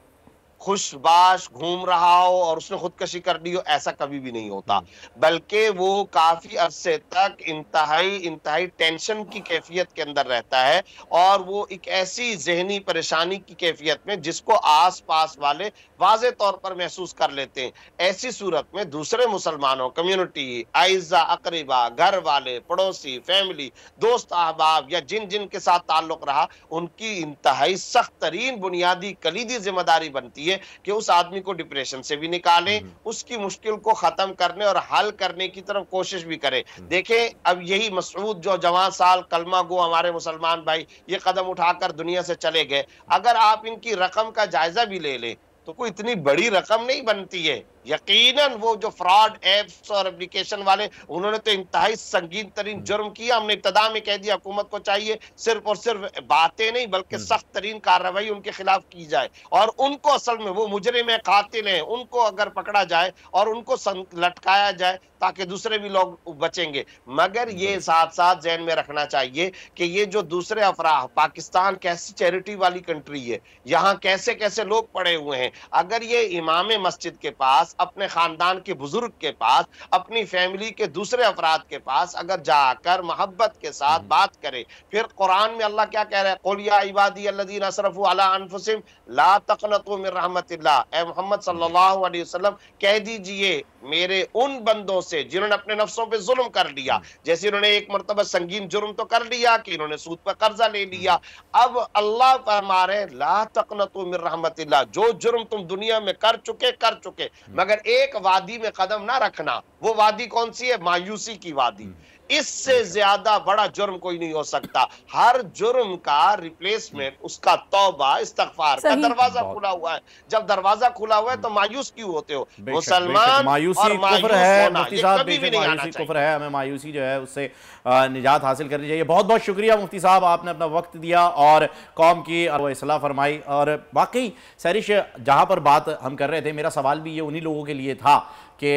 [SPEAKER 4] खुशबाश घूम रहा हो और उसने खुदकशी कर ली हो, ऐसा कभी भी नहीं होता, बल्कि वो काफी अरसे तक इंतहाई टेंशन की कैफियत के अंदर रहता है, और वो एक ऐसी जहनी परेशानी की कैफियत में जिसको आस पास वाले वाज़े तौर पर महसूस कर लेते हैं। ऐसी सूरत में दूसरे मुसलमानों, कम्युनिटी, आइज़ा अकरीबा, घर वाले, पड़ोसी, फैमिली, दोस्त अहबाब या जिन जिन के साथ ताल्लुक रहा, उनकी इंतहाई सख्त तरीन बुनियादी कलीदी जिम्मेदारी बनती है कि उस आदमी को डिप्रेशन से भी निकालें, उसकी मुश्किल को खत्म करने और हल करने की तरफ कोशिश भी करें। देखें, अब यही मसूद जो जवान साल कलमा गो हमारे मुसलमान भाई ये कदम उठाकर दुनिया से चले गए, अगर आप इनकी रकम का जायजा भी ले लें तो कोई इतनी बड़ी रकम नहीं बनती है। यकीनन वो जो फ्रॉड एप्स और एप्लीकेशन वाले, उन्होंने तो इंतहाई संगीन तरीन जुर्म किया। हमने इब्तदा में कह दिया हुकूमत को चाहिए सिर्फ और सिर्फ बातें नहीं बल्कि सख्त तरीन कार्रवाई उनके खिलाफ की जाए, और उनको असल में वो मुजरिम है, कातिल हैं, उनको अगर पकड़ा जाए और उनको लटकाया जाए ताकि दूसरे भी लोग बचेंगे। मगर ये साथ साथ जहन में रखना चाहिए कि ये जो दूसरे अफराह, पाकिस्तान कैसी चैरिटी वाली कंट्री है, यहाँ कैसे कैसे लोग पड़े हुए हैं, अगर ये इमाम मस्जिद के पास, अपने खानदान के बुजुर्ग के पास, अपनी फैमिली के दूसरे अफराद के पास अगर जाकर मोहब्बत के साथ बात करे, फिर कुरान में अल्लाह क्या कह रहा है, कुल या इबादी अल्लज़ीना असरफू अला अनफुसिहिम ला तक़नतू मिन रहमतिल्लाह, ए मोहम्मद सल्लल्लाहु अलैहि वसल्लम कह दीजिए मेरे उन बंदों से जिन्होंने अपने नफ्सों पे जुल्म कर लिया। जैसे उन्होंने एक मरतबा संगीन जुर्म तो कर लिया कि इन्होंने सूद पर कर्जा ले लिया, अब अल्लाह फरमा रहे ला तक़नतू मिन रहमतिल्लाह, जो जुर्म तुम दुनिया में कर चुके, मगर एक वादी में कदम ना रखना। वो वादी कौन सी है? मायूसी की वादी। इससे ज्यादा बड़ा जुर्म कोई नहीं हो सकता। हर जुर्म का रिप्लेसमेंट उसका तौबा इस्तगफार का दरवाजा खुला हुआ है। जब दरवाजा खुला हुआ है तो मायूस क्यों होते हो? मुसलमान
[SPEAKER 8] मायूसी कुफ्र है, मुफ्ती साहब मायूसी कुफ्र है, हमें मायूसी जो है उससे निजात हासिल करनी चाहिए। बहुत बहुत शुक्रिया मुफ्ती साहब, आपने अपना वक्त दिया और कौम की इस्लाह फरमाई। और वाकई सैरिश, जहाँ पर बात हम कर रहे थे, मेरा सवाल भी ये उन्हीं लोगों के लिए था कि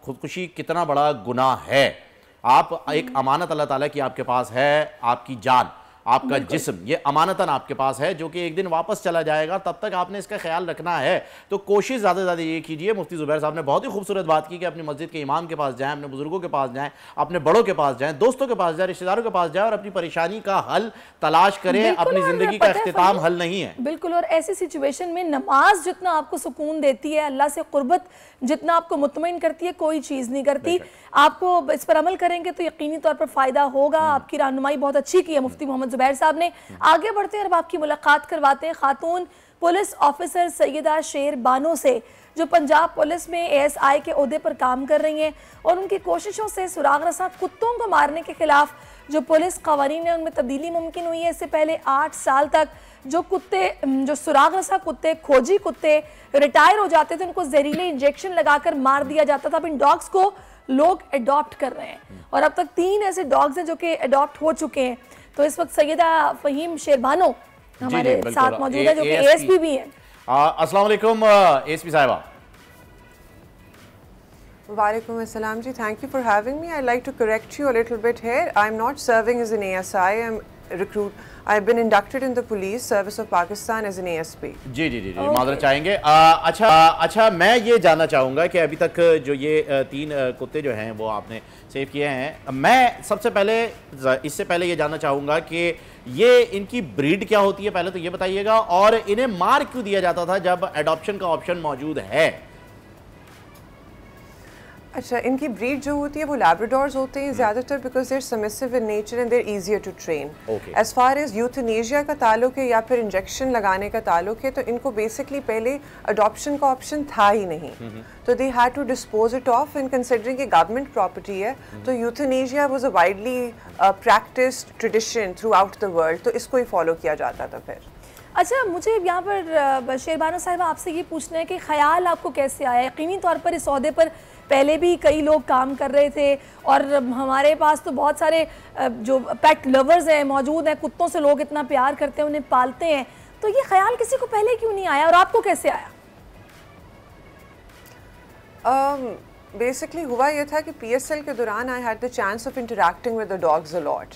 [SPEAKER 8] खुदकुशी कितना बड़ा गुनाह है। आप एक अमानत अल्लाह ताला की आपके पास है, आपकी जान, आपका जिस्म, ये अमानतन आपके पास है जो कि एक दिन वापस चला जाएगा, तब तक आपने इसका ख्याल रखना है। तो कोशिश ज़्यादा से ज़्यादा ये कीजिए। मुफ्ती ज़ुबैर साहब ने बहुत ही खूबसूरत बात की कि अपनी मस्जिद के इमाम के पास जाएं, अपने बुजुर्गों के पास जाएं, अपने बड़ों के पास जाएं, दोस्तों के पास जाएं, रिश्तेदारों के पास जाएं और अपनी परेशानी का हल तलाश करें। अपनी ज़िंदगी का इख्तिताम हल नहीं है।
[SPEAKER 7] बिल्कुल, और ऐसी सिचुएशन में नमाज जितना आपको सुकून देती है, अल्लाह से कुर्बत जितना आपको मुतमईन करती है, कोई चीज़ नहीं करती। आपको इस पर अमल करेंगे तो यकीनी तौर पर फ़ायदा होगा। आपकी रहनुमाई बहुत अच्छी की है मुफ्ती मोहम्मद ज़ुबैर साहब ने। आगे बढ़ते हैं और अब आपकी मुलाकात करवाते हैं खातून पुलिस ऑफिसर सैयदा शेर बानो से, जो पंजाब पुलिस में ASI के ओहदे पर काम कर रही हैं, और उनकी कोशिशों से सुराग रसा कुत्तों को मारने के खिलाफ जो पुलिस कवानीन है उनमें तब्दीली मुमकिन हुई है। इससे पहले 8 साल तक जो सुराग रसा कुत्ते, खोजी कुत्ते रिटायर हो जाते थे, उनको जहरीले इंजेक्शन लगाकर मार दिया जाता था। अब इन डॉग्स को लोग अडॉप्ट कर रहे हैं और अब तक 3 ऐसे डॉग्स हैं जो कि अडॉप्ट हो चुके हैं। तो इस वक्त सैयदा फ़हीम शेरबानो हमारे साथ मौजूद है, जो कि ASP भी हैं।
[SPEAKER 8] अस्सलाम वालेकुम ASP साहिबा।
[SPEAKER 5] Walaikum assalam ji, thank you for having me. I'd like to correct you a little bit here. I'm not serving as an ASI. I'm I've been inducted in the police service of Pakistan as an ASP.
[SPEAKER 8] जी जी जी जी माजरत चाहेंगे। अच्छा मैं ये जानना चाहूँगा कि अभी तक जो ये 3 कुत्ते जो हैं वो आपने सेव किए हैं, मैं सबसे पहले इससे पहले ये जानना चाहूँगा कि ये इनकी ब्रीड क्या होती है, पहले तो ये बताइएगा, और इन्हें मार क्यों दिया जाता था जब एडॉप्शन का ऑप्शन मौजूद है?
[SPEAKER 5] अच्छा, इनकी ब्रीड जो होती है वो लैब्राडोर्स होते हैं ज़्यादातर, because they're submissive in nature and they're easier to train. As far as euthanasia का ताल्लुक है या फिर इंजेक्शन लगाने का ताल्लुक है, तो इनको बेसिकली पहले अडॉप्शन का ऑप्शन था ही नहीं, तो they had to dispose it of, and considering कि गवर्नमेंट प्रॉपर्टी है तो euthanasia was a widely practised tradition throughout the world, तो इसको ही फॉलो किया जाता था फिर।
[SPEAKER 7] अच्छा, मुझे यहाँ पर शेरबानो साहिबा आपसे ये पूछना है कि ख्याल आपको कैसे आया? यकीनी तौर पर इस ओहदे पर पहले भी कई लोग काम कर रहे थे और हमारे पास तो बहुत सारे जो पेट लवर्स हैं मौजूद हैं, कुत्तों से लोग इतना प्यार करते हैं, उन्हें पालते हैं, तो ये ख्याल किसी को पहले क्यों नहीं आया और आपको कैसे आया?
[SPEAKER 5] बेसिकली हुआ ये था कि PSL के दौरान I had the chance of interacting with the dogs a lot,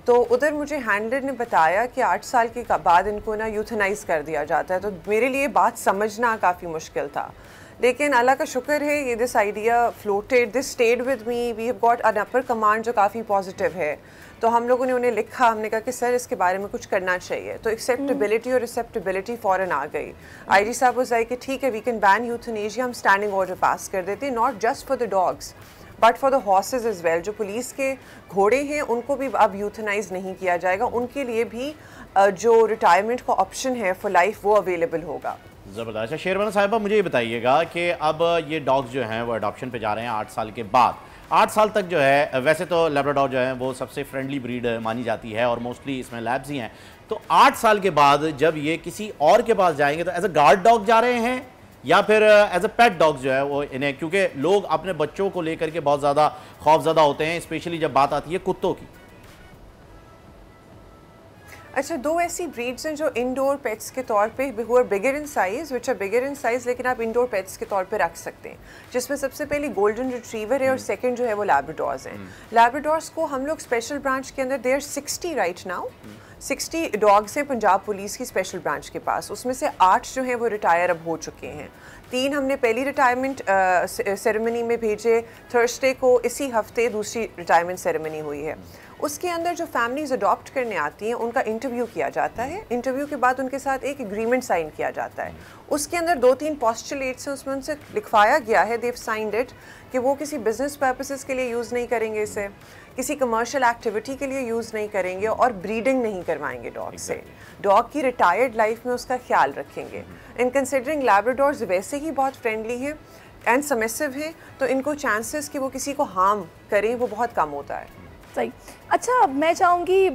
[SPEAKER 5] तो उधर मुझे हैंडलर ने बताया कि 8 साल के बाद इनको ना यूथनाइज कर दिया जाता है, तो मेरे लिए बात समझना काफ़ी मुश्किल था, लेकिन अल्लाह का शुक्र है ये this idea floated, this stayed with me, we have got an upper command जो काफ़ी पॉजिटिव है, तो हम लोगों ने उन्हें लिखा, हमने कहा कि सर इसके बारे में कुछ करना चाहिए, तो एक्सेप्टेबिलिटी और रिसेप्टेबिलिटी फ़ौरन आ गई। IG साहब वाज लाइक कि ठीक है वी कैन बैन यूथनेशिया, हम स्टैंडिंग ऑर्डर पास कर देते, not just for the dogs but for the horses as well. जो पुलिस के घोड़े हैं उनको भी अब यूथनाइज नहीं किया जाएगा, उनके लिए भी जो रिटायरमेंट का ऑप्शन है फॉर लाइफ वो अवेलेबल होगा।
[SPEAKER 8] ज़बरदस्त। अच्छा शेरबानो साहिबा, मुझे ये बताइएगा कि अब ये डॉग्स जो हैं वो अडॉप्शन पे जा रहे हैं 8 साल के बाद। 8 साल तक जो है, वैसे तो लैब्राडोर जो है वो सबसे फ्रेंडली ब्रीड मानी जाती है और मोस्टली इसमें लैब्स ही हैं, तो 8 साल के बाद जब ये किसी और के पास जाएंगे तो एज अ गार्ड डॉग जा रहे हैं या फिर एज अ पेट डॉग्स जो है वो इन्हें, क्योंकि लोग अपने बच्चों को लेकर के बहुत ज़्यादा खौफजदा होते हैं, स्पेशली जब बात आती है कुत्तों की।
[SPEAKER 5] अच्छा, 2 ऐसी ब्रीड्स हैं जो इंडोर पेट्स के तौर पे हुआ bigger in size, which are bigger in size, लेकिन आप इंडोर पेट्स के तौर पे रख सकते हैं, जिसमें सबसे पहली गोल्डन रिट्रीवर है और सेकंड जो है वो लैब्राडोर्स हैं। लैब्राडोर्स को हम लोग स्पेशल ब्रांच के अंदर, देयर 60 राइट नाउ, 60 डॉग्स हैं पंजाब पुलिस की स्पेशल ब्रांच के पास, उसमें से 8 जो हैं वो रिटायर अब हो चुके हैं। 3 हमने पहली रिटायरमेंट सेरेमनी में भेजे, थर्सडे को इसी हफ्ते दूसरी रिटायरमेंट सेरेमनी हुई है। उसके अंदर जो फैमिलीज अडॉप्ट करने आती हैं उनका इंटरव्यू किया जाता है, इंटरव्यू के बाद उनके साथ एक एग्रीमेंट साइन किया जाता है, उसके अंदर 2-3 पोस्टुलेट्स हैं, उसमें उनसे लिखवाया गया है, देव साइंड इट, कि वो किसी बिजनेस पर्पसेस के लिए यूज़ नहीं करेंगे इसे, किसी कमर्शियल एक्टिविटी के लिए यूज़ नहीं करेंगे और ब्रीडिंग नहीं करवाएंगे डॉग से, डॉग की रिटायर्ड लाइफ में उसका ख्याल रखेंगे। इन कंसिडरिंग लैब्राडोर्स वैसे ही बहुत फ्रेंडली हैं एंड सबमिसिव हैं, तो इनको चांसेस कि वो किसी को हार्म करें वो बहुत कम होता है।
[SPEAKER 7] सही। अच्छा, मैं चाहूँगी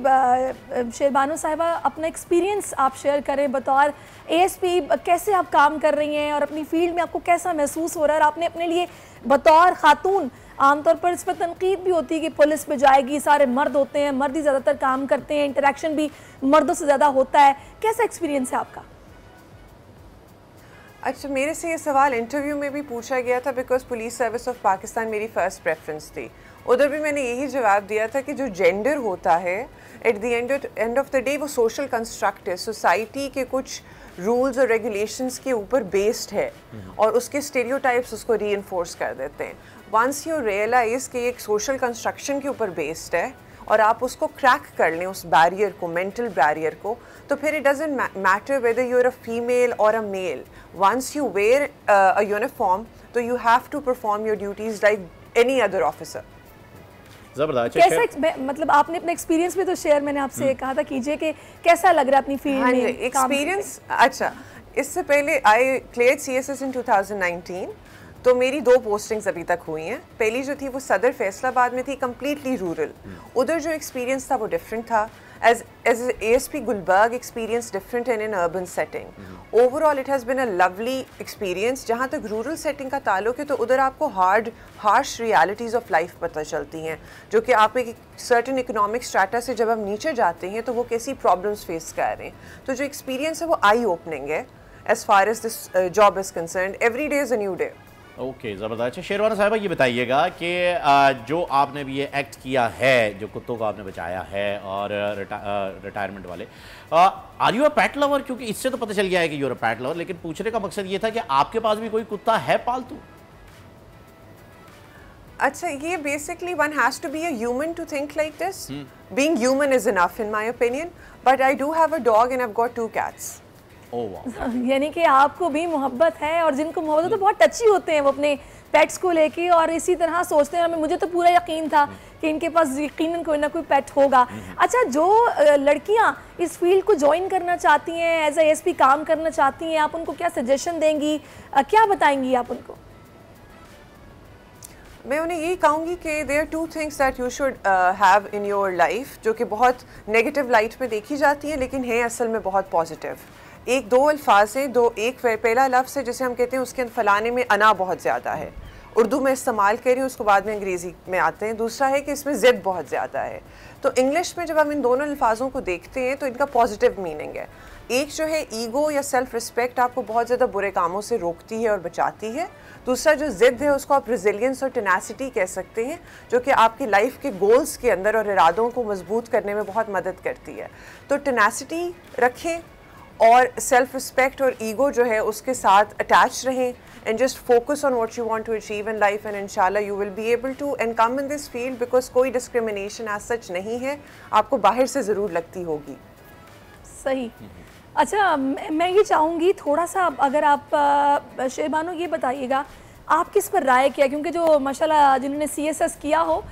[SPEAKER 7] शेरबानो साहिबा अपना एक्सपीरियंस आप शेयर करें बतौर ASP, कैसे आप काम कर रही हैं और अपनी फील्ड में आपको कैसा महसूस हो रहा है, और आपने अपने लिए बतौर खातून, आमतौर पर इस पर तनकीद भी होती है कि पुलिस में जाएगी, सारे मर्द होते हैं, मर्द ही ज़्यादातर काम करते हैं, इंटरेक्शन भी मर्दों से ज़्यादा होता है, कैसा एक्सपीरियंस है आपका?
[SPEAKER 5] अच्छा, मेरे से ये सवाल इंटरव्यू में भी पूछा गया था, because police service of Pakistan मेरी फ़र्स्ट प्रेफरेंस थी, उधर भी मैंने यही जवाब दिया था कि जो जेंडर होता है at the end of the day वो सोशल कंस्ट्रक्ट है, सोसाइटी के कुछ रूल्स और रेगुलेशंस के ऊपर बेस्ड है और उसके स्टेरियोटाइप्स उसको रीइंफोर्स कर देते हैं। वंस यू रियलाइज़ कि एक सोशल कंस्ट्रक्शन के ऊपर बेस्ड है और आप उसको क्रैक कर लें उस बैरियर को, मेंटल बैरियर को, तो फिर it doesn't matter whether you are a female और a male, once you wear a uniform तो you have to perform your duties like any other officer.
[SPEAKER 8] ज़बरदस्त।
[SPEAKER 7] कैसा, मतलब आपने अपने एक्सपीरियंस में तो शेयर, मैंने आपसे कहा था कीजिए कि कैसा लग रहा है अपनी फील्ड में
[SPEAKER 5] एक्सपीरियंस? अच्छा, इससे पहले आई क्लियर्ड CSS इन 2019, तो मेरी 2 पोस्टिंग्स अभी तक हुई हैं। पहली जो थी वो सदर फैसलाबाद में थी, कम्प्लीटली रूरल, उधर जो एक्सपीरियंस था वो डिफरेंट था। As ASP Gulberg experience different in an urban setting. Overall it has been a lovely experience. जहाँ तक रूरल सेटिंग का ताल्लुक है तो उधर आपको हार्श रियलिटीज़ ऑफ लाइफ पता चलती हैं, जो कि आप एक सर्टन इकोनॉमिक स्ट्रैटा से जब हम नीचे जाते हैं तो वो कैसी प्रॉब्लम्स फेस कर रहे हैं। तो जो एक्सपीरियंस है वो आई ओपनिंग है as far as this job is concerned. Every day is a new day.
[SPEAKER 8] Okay, ज़बरदस्त। अच्छा शेरवाना साहिबा, ये बताइएगा कि जो आपने भी ये एक्ट किया है, जो कुत्तों को आपने बचाया है और रिटायरमेंट वाले, are you a pet lover? क्योंकि इससे तो पता चल गया है कि you are a pet lover, लेकिन पूछने का मकसद ये था कि आपके पास भी कोई कुत्ता है पालतू?
[SPEAKER 5] अच्छा, ये basically one has to be a human to think like this. Being human is enough in my opinion, but I do have a dog and I have got 2 cats.
[SPEAKER 7] यानी कि आपको भी मोहब्बत है, और जिनको मोहब्बत है तो बहुत टची होते हैं वो अपने पेट्स को लेके और इसी तरह सोचते हैं. मुझे तो पूरा यकीन था कि इनके पास यकीनन कोई ना कोई पेट होगा. अच्छा, जो लड़कियां इस फील्ड को ज्वाइन करना चाहती हैं, एज ए एएसपी काम करना चाहती हैं, आप उनको क्या सजेशन देंगी, क्या बताएंगी आप उनको?
[SPEAKER 5] मैं उन्हें यही कहूँगी कि there are 2 things that you should have in your life, जो कि बहुत नेगेटिव लाइट में देखी जाती हैं लेकिन है असल में बहुत पॉजिटिव. एक 2 अल्फाज हैं, एक पहला लफ्ज़ है जिसे हम कहते हैं उसके फलाने में अना बहुत ज़्यादा है, उर्दू में इस्तेमाल करें, उसको बाद में अंग्रेज़ी में आते हैं. दूसरा है कि इसमें ज़िद बहुत ज़्यादा है. तो इंग्लिश में जब हम इन दोनों अल्फाजों को देखते हैं तो इनका पॉजिटिव मीनिंग है. एक जो है ईगो या सेल्फ रिस्पेक्ट आपको बहुत ज़्यादा बुरे कामों से रोकती है और बचाती है. दूसरा जो ज़िद है उसको आप रेजिलियंस और टेनासिटी कह सकते हैं, जो कि आपकी लाइफ के गोल्स के अंदर और इरादों को मजबूत करने में बहुत मदद करती है. तो टेनासिटी रखें और सेल्फ रिस्पेक्ट और ईगो जो है उसके साथ अटैच रहें and just focus on what you want to achieve in life, and inshallah you will be able to and come in this field because कोई discrimination as such नहीं है, आपको बाहर से ज़रूर लगती होगी.
[SPEAKER 7] सही. अच्छा, मैं ये चाहूँगी थोड़ा सा अगर आप शेरबानो ये बताइएगा आप किस पर राय क्या, क्योंकि जो माशाल्लाह जिन्होंने CSS किया हो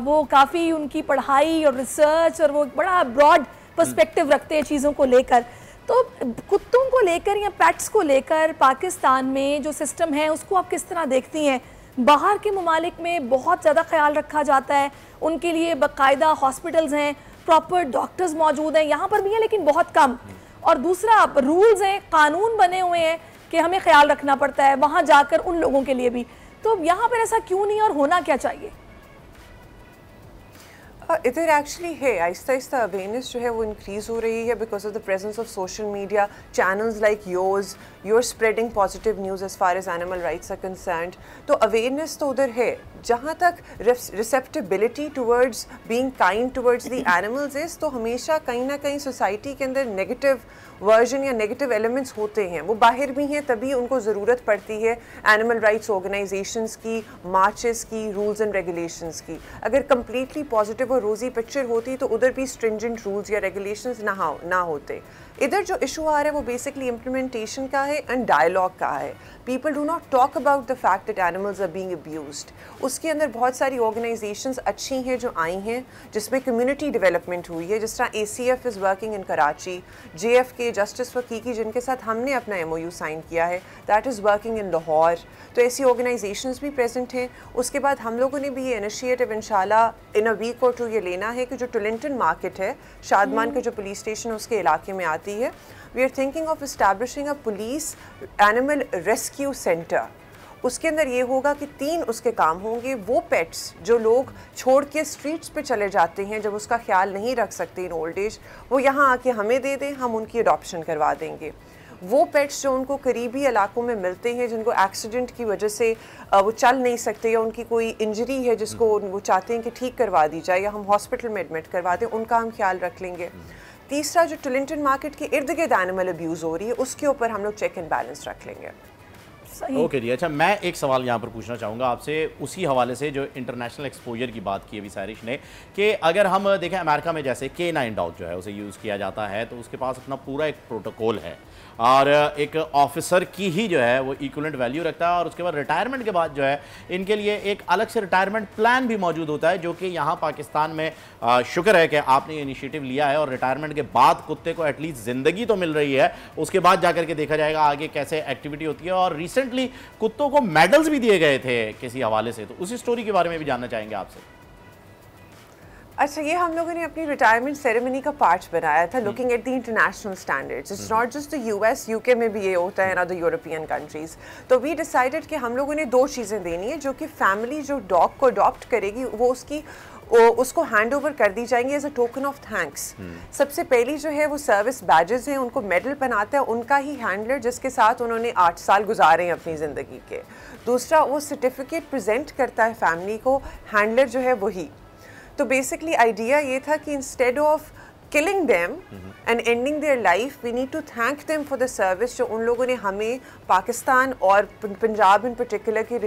[SPEAKER 7] वो काफ़ी उनकी पढ़ाई और रिसर्च और वो बड़ा ब्रॉड पर्सपेक्टिव रखते हैं चीज़ों को लेकर. तो कुत्तों को लेकर या पेट्स को लेकर पाकिस्तान में जो सिस्टम है उसको आप किस तरह देखती हैं? बाहर के ममालिक में बहुत ज़्यादा ख्याल रखा जाता है, उनके लिए बाकायदा हॉस्पिटल्स हैं, प्रॉपर डॉक्टर्स मौजूद हैं, यहाँ पर भी हैं लेकिन बहुत कम. और दूसरा रूल्स हैं, कानून बने हुए हैं कि हमें ख्याल रखना पड़ता है वहाँ जाकर उन लोगों के लिए भी. तो यहाँ पर ऐसा क्यों नहीं और होना क्या चाहिए?
[SPEAKER 5] इधर एक्चुअली है आहिस्ता आहिस्ता अवेयरनेस जो है वो इंक्रीज़ हो रही है because of the presence of social media channels like yours. You are spreading positive news as far as animal rights are concerned. तो अवेयरनेस तो उधर है. जहाँ तक receptibility towards being kind towards the animals is, तो हमेशा कहीं ना कहीं सोसाइटी के अंदर नेगेटिव वर्जन या नेगेटिव एलिमेंट्स होते हैं, वो बाहर भी हैं, तभी उनको ज़रूरत पड़ती है एनिमल राइट्स ऑर्गेनाइजेशंस की, मार्चेस की, रूल्स एंड रेगुलेशंस की. अगर कम्प्लीटली पॉजिटिव और रोज़ी पिक्चर होती तो उधर भी स्ट्रिंजेंट रूल्स या रेगुलेशंस ना होते. इधर जो इशू आ रहा है वो बेसिकली इम्प्लीमेंटेशन का है एंड डायलॉग का है. People do not talk about the fact that animals are being abused. उसके अंदर बहुत सारी ऑर्गेनाइजेशंस अच्छी हैं जो आई हैं जिसमें कम्युनिटी डेवलपमेंट हुई है, जिस तरह ACF is working in Karachi, JFK justice फकीकी जिनके साथ हमने अपना MOU साइन किया है, that is working in Lahore. तो ऐसी ऑर्गेनाइजेशंस भी प्रेजेंट हैं. उसके बाद हम लोगों ने भी ये इनिशिएटिव इंशाल्लाह इन अ वीक और 2 ये लेना है कि जो टुलिंटन मार्केट है, शादमान के जो पुलिस स्टेशन उसके इलाके में आती है, we are thinking of establishing a police animal rescue centre. उसके अंदर ये होगा कि 3 उसके काम होंगे. वो पेट्स जो लोग छोड़ के स्ट्रीट्स पे चले जाते हैं जब उसका ख्याल नहीं रख सकते इन ओल्ड एज, वो यहाँ आके हमें दे दें, हम उनकी अडॉप्शन करवा देंगे. वो पेट्स जो उनको करीबी इलाकों में मिलते हैं, जिनको एक्सीडेंट की वजह से वो चल नहीं सकते या उनकी कोई इंजरी है जिसको वो चाहते हैं कि ठीक करवा दी जाए या हम हॉस्पिटल में एडमिट करवा दें, उनका हम ख्याल रख लेंगे. तीसरा, जो टुलिंटन मार्केट के इर्द गिर्द एनिमल अब्यूज़ हो रही है उसके ऊपर हम लोग चेक एंड बैलेंस रख लेंगे.
[SPEAKER 8] ओके जी. अच्छा, मैं एक सवाल यहाँ पर पूछना चाहूँगा आपसे उसी हवाले से जो इंटरनेशनल एक्सपोजर की बात की अभी सारिश ने, कि अगर हम देखें अमेरिका में जैसे K9 डॉग जो है उसे यूज़ किया जाता है तो उसके पास अपना पूरा एक प्रोटोकॉल है और एक ऑफिसर की ही जो है वो इक्विवेलेंट वैल्यू रखता है. और उसके बाद रिटायरमेंट के बाद जो है इनके लिए एक अलग से रिटायरमेंट प्लान भी मौजूद होता है, जो कि यहाँ पाकिस्तान में शुक्र है कि आपने ये इनिशिएटिव लिया है और रिटायरमेंट के बाद कुत्ते को एटलीस्ट ज़िंदगी तो मिल रही है. उसके बाद जाकर के देखा जाएगा आगे कैसे एक्टिविटी होती है. और रिसेंटली कुत्तों को मेडल्स भी दिए गए थे किसी हवाले से, तो उसी स्टोरी के बारे में भी जानना चाहेंगे आपसे.
[SPEAKER 5] अच्छा, ये हम लोगों ने अपनी रिटायरमेंट सेरेमनी का पार्ट बनाया था, looking at the international standards. It's not just the US, UK में भी ये होता है, अदर यूरोपियन कंट्रीज़. तो वी डिसाइडेड कि हम लोगों ने 2 चीज़ें देनी है, जो कि फैमिली जो डॉग को अडॉप्ट करेगी वो उसकी उसको हैंड ओवर कर दी जाएंगी as a token of thanks. सबसे पहली जो है वो सर्विस बैजेस हैं, उनको मेडल पहनाता है उनका ही हैंडलर जिसके साथ उन्होंने 8 साल गुजारे हैं अपनी ज़िंदगी के। दूसरा वो सर्टिफिकेट प्रेजेंट करता है फैमिली को, हैंडलर जो है वही। तो बेसिकली आइडिया ये था कि instead of killing them and ending their life, we need to thank them for the service जो उन लोगों ने हमें पाकिस्तान और पंजाब इन पर्टिकुलर के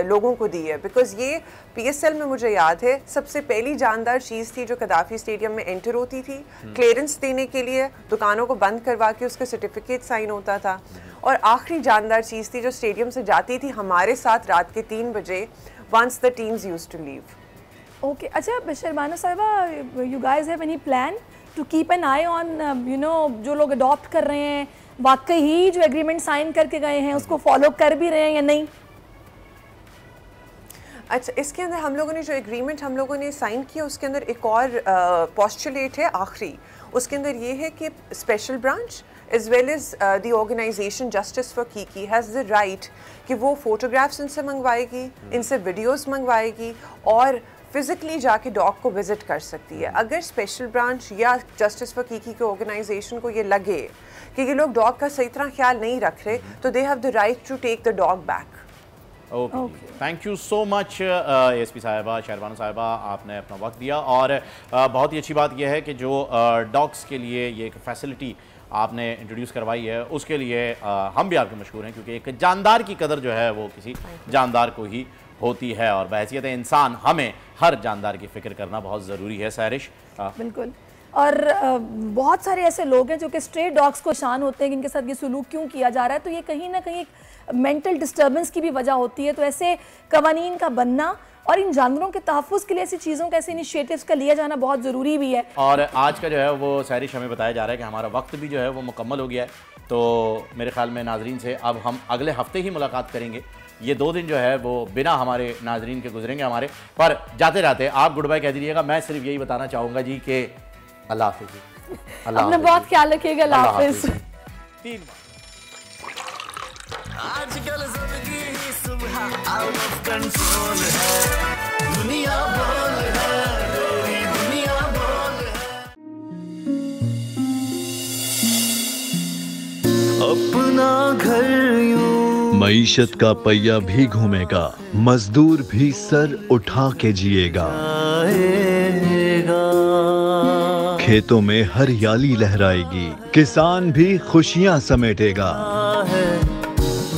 [SPEAKER 5] लोगों को दी है। बिकॉज ये PSL में मुझे याद है सबसे पहली जानदार चीज़ थी जो कदाफी स्टेडियम में एंटर होती थी, क्लियरेंस देने के लिए दुकानों को बंद करवा के उसका सर्टिफिकेट साइन होता था, और आखिरी जानदार चीज़ थी जो स्टेडियम से जाती थी हमारे साथ रात के 3 बजे once the teams used to leave.
[SPEAKER 7] Okay, अच्छा शर्माना साहिबा, you guys have any plan to keep an eye on जो लोग अडॉप्ट कर रहे हैं वाकई ही जो एग्रीमेंट साइन करके गए हैं उसको फॉलो कर भी रहे हैं या नहीं?
[SPEAKER 5] अच्छा, इसके अंदर हम लोगों ने जो एग्रीमेंट हम लोगों ने साइन किया उसके अंदर एक और पोस्टुलेट है आखिरी, उसके अंदर ये है कि special branch as well as the organization Justice for Kiki has the right कि वो फोटोग्राफ्स इनसे मंगवाएगी, इनसे वीडियोस मंगवाएगी और फिजिकली जाके डॉग को विजिट कर सकती है। अगर स्पेशल ब्रांच या जस्टिस फॉर कीकी के ऑर्गेनाइजेशन को ये लगे कि ये लोग डॉग का सही तरह ख्याल नहीं रख रहे तो they have the right to take the dog back.
[SPEAKER 8] Okay, thank you so much ASP साहिबा, शहरबानो साहिबा, आपने अपना वक्त दिया। और बहुत ही अच्छी बात यह है कि जो डॉग्स के लिए ये एक फैसिलिटी आपने इंट्रोड्यूस करवाई है उसके लिए हम भी आपके मशहूर हैं, क्योंकि एक जानदार की कदर जो है वो किसी जानदार को ही होती है और बहैसियत इंसान हमें हर जानदार की फ़िक्र करना बहुत ज़रूरी है। सैरिश
[SPEAKER 7] बिल्कुल, और बहुत सारे ऐसे लोग हैं जो कि स्ट्रे डॉग्स को शान होते हैं कि इनके साथ ये सलूक क्यों किया जा रहा है, तो ये कहीं ना कहीं एक मेंटल डिस्टर्बेंस की भी वजह होती है। तो ऐसे कवानीन का बनना और इन जानवरों के तहफ़्फ़ुज़ के लिए ऐसी चीज़ों का, ऐसे इनिशिएटिव्स का लिया जाना बहुत ज़रूरी भी है।
[SPEAKER 8] और आज का जो है वो सैरिश हमें बताया जा रहा है कि हमारा वक्त भी जो है वो मुकम्मल हो गया है, तो मेरे ख्याल में नाजरीन से अब हम अगले हफ्ते ही मुलाकात करेंगे। ये 2 दिन जो है वो बिना हमारे नाजरीन के गुजरेंगे हमारे, पर जाते जाते आप गुड बाय कह दीजिएगा। मैं सिर्फ यही बताना चाहूँगा जी कि अल्लाह हाफ़िज़,
[SPEAKER 7] अपना बहुत ख्याल रखिएगा, अल्लाह हाफ़िज़।
[SPEAKER 6] आजकल ज़िंदगी ही सुबह आउट ऑफ कंट्रोल है, दुनिया बोल है, तेरी दुनिया बोल है। अपना घर यूं
[SPEAKER 11] मईशत का पहिया भी घूमेगा, मजदूर भी सर उठा के जिएगा, खेतों में हरियाली लहराएगी, किसान भी खुशियां समेटेगा,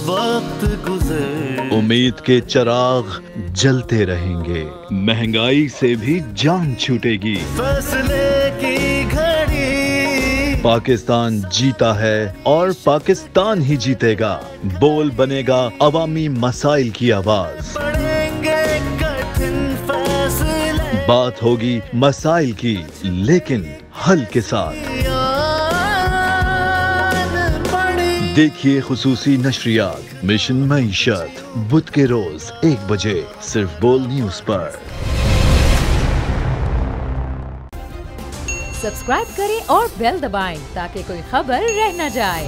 [SPEAKER 6] वक्त गुजर
[SPEAKER 11] उम्मीद के चिराग जलते रहेंगे, महंगाई से भी जान छूटेगी,
[SPEAKER 6] फैसले की घड़ी
[SPEAKER 11] पाकिस्तान जीता है और पाकिस्तान ही जीतेगा। बोल बनेगा अवामी मसाइल की आवाज,
[SPEAKER 6] पड़ेंगे कठिन फैसले,
[SPEAKER 11] बात होगी मसाइल की लेकिन हल के साथ। देखिए खुसूसी नशरियात मिशन मईशत बुध के रोज 1 बजे सिर्फ बोल न्यूज पर।
[SPEAKER 12] सब्सक्राइब करें और बेल दबाएं ताकि कोई खबर रह न जाए।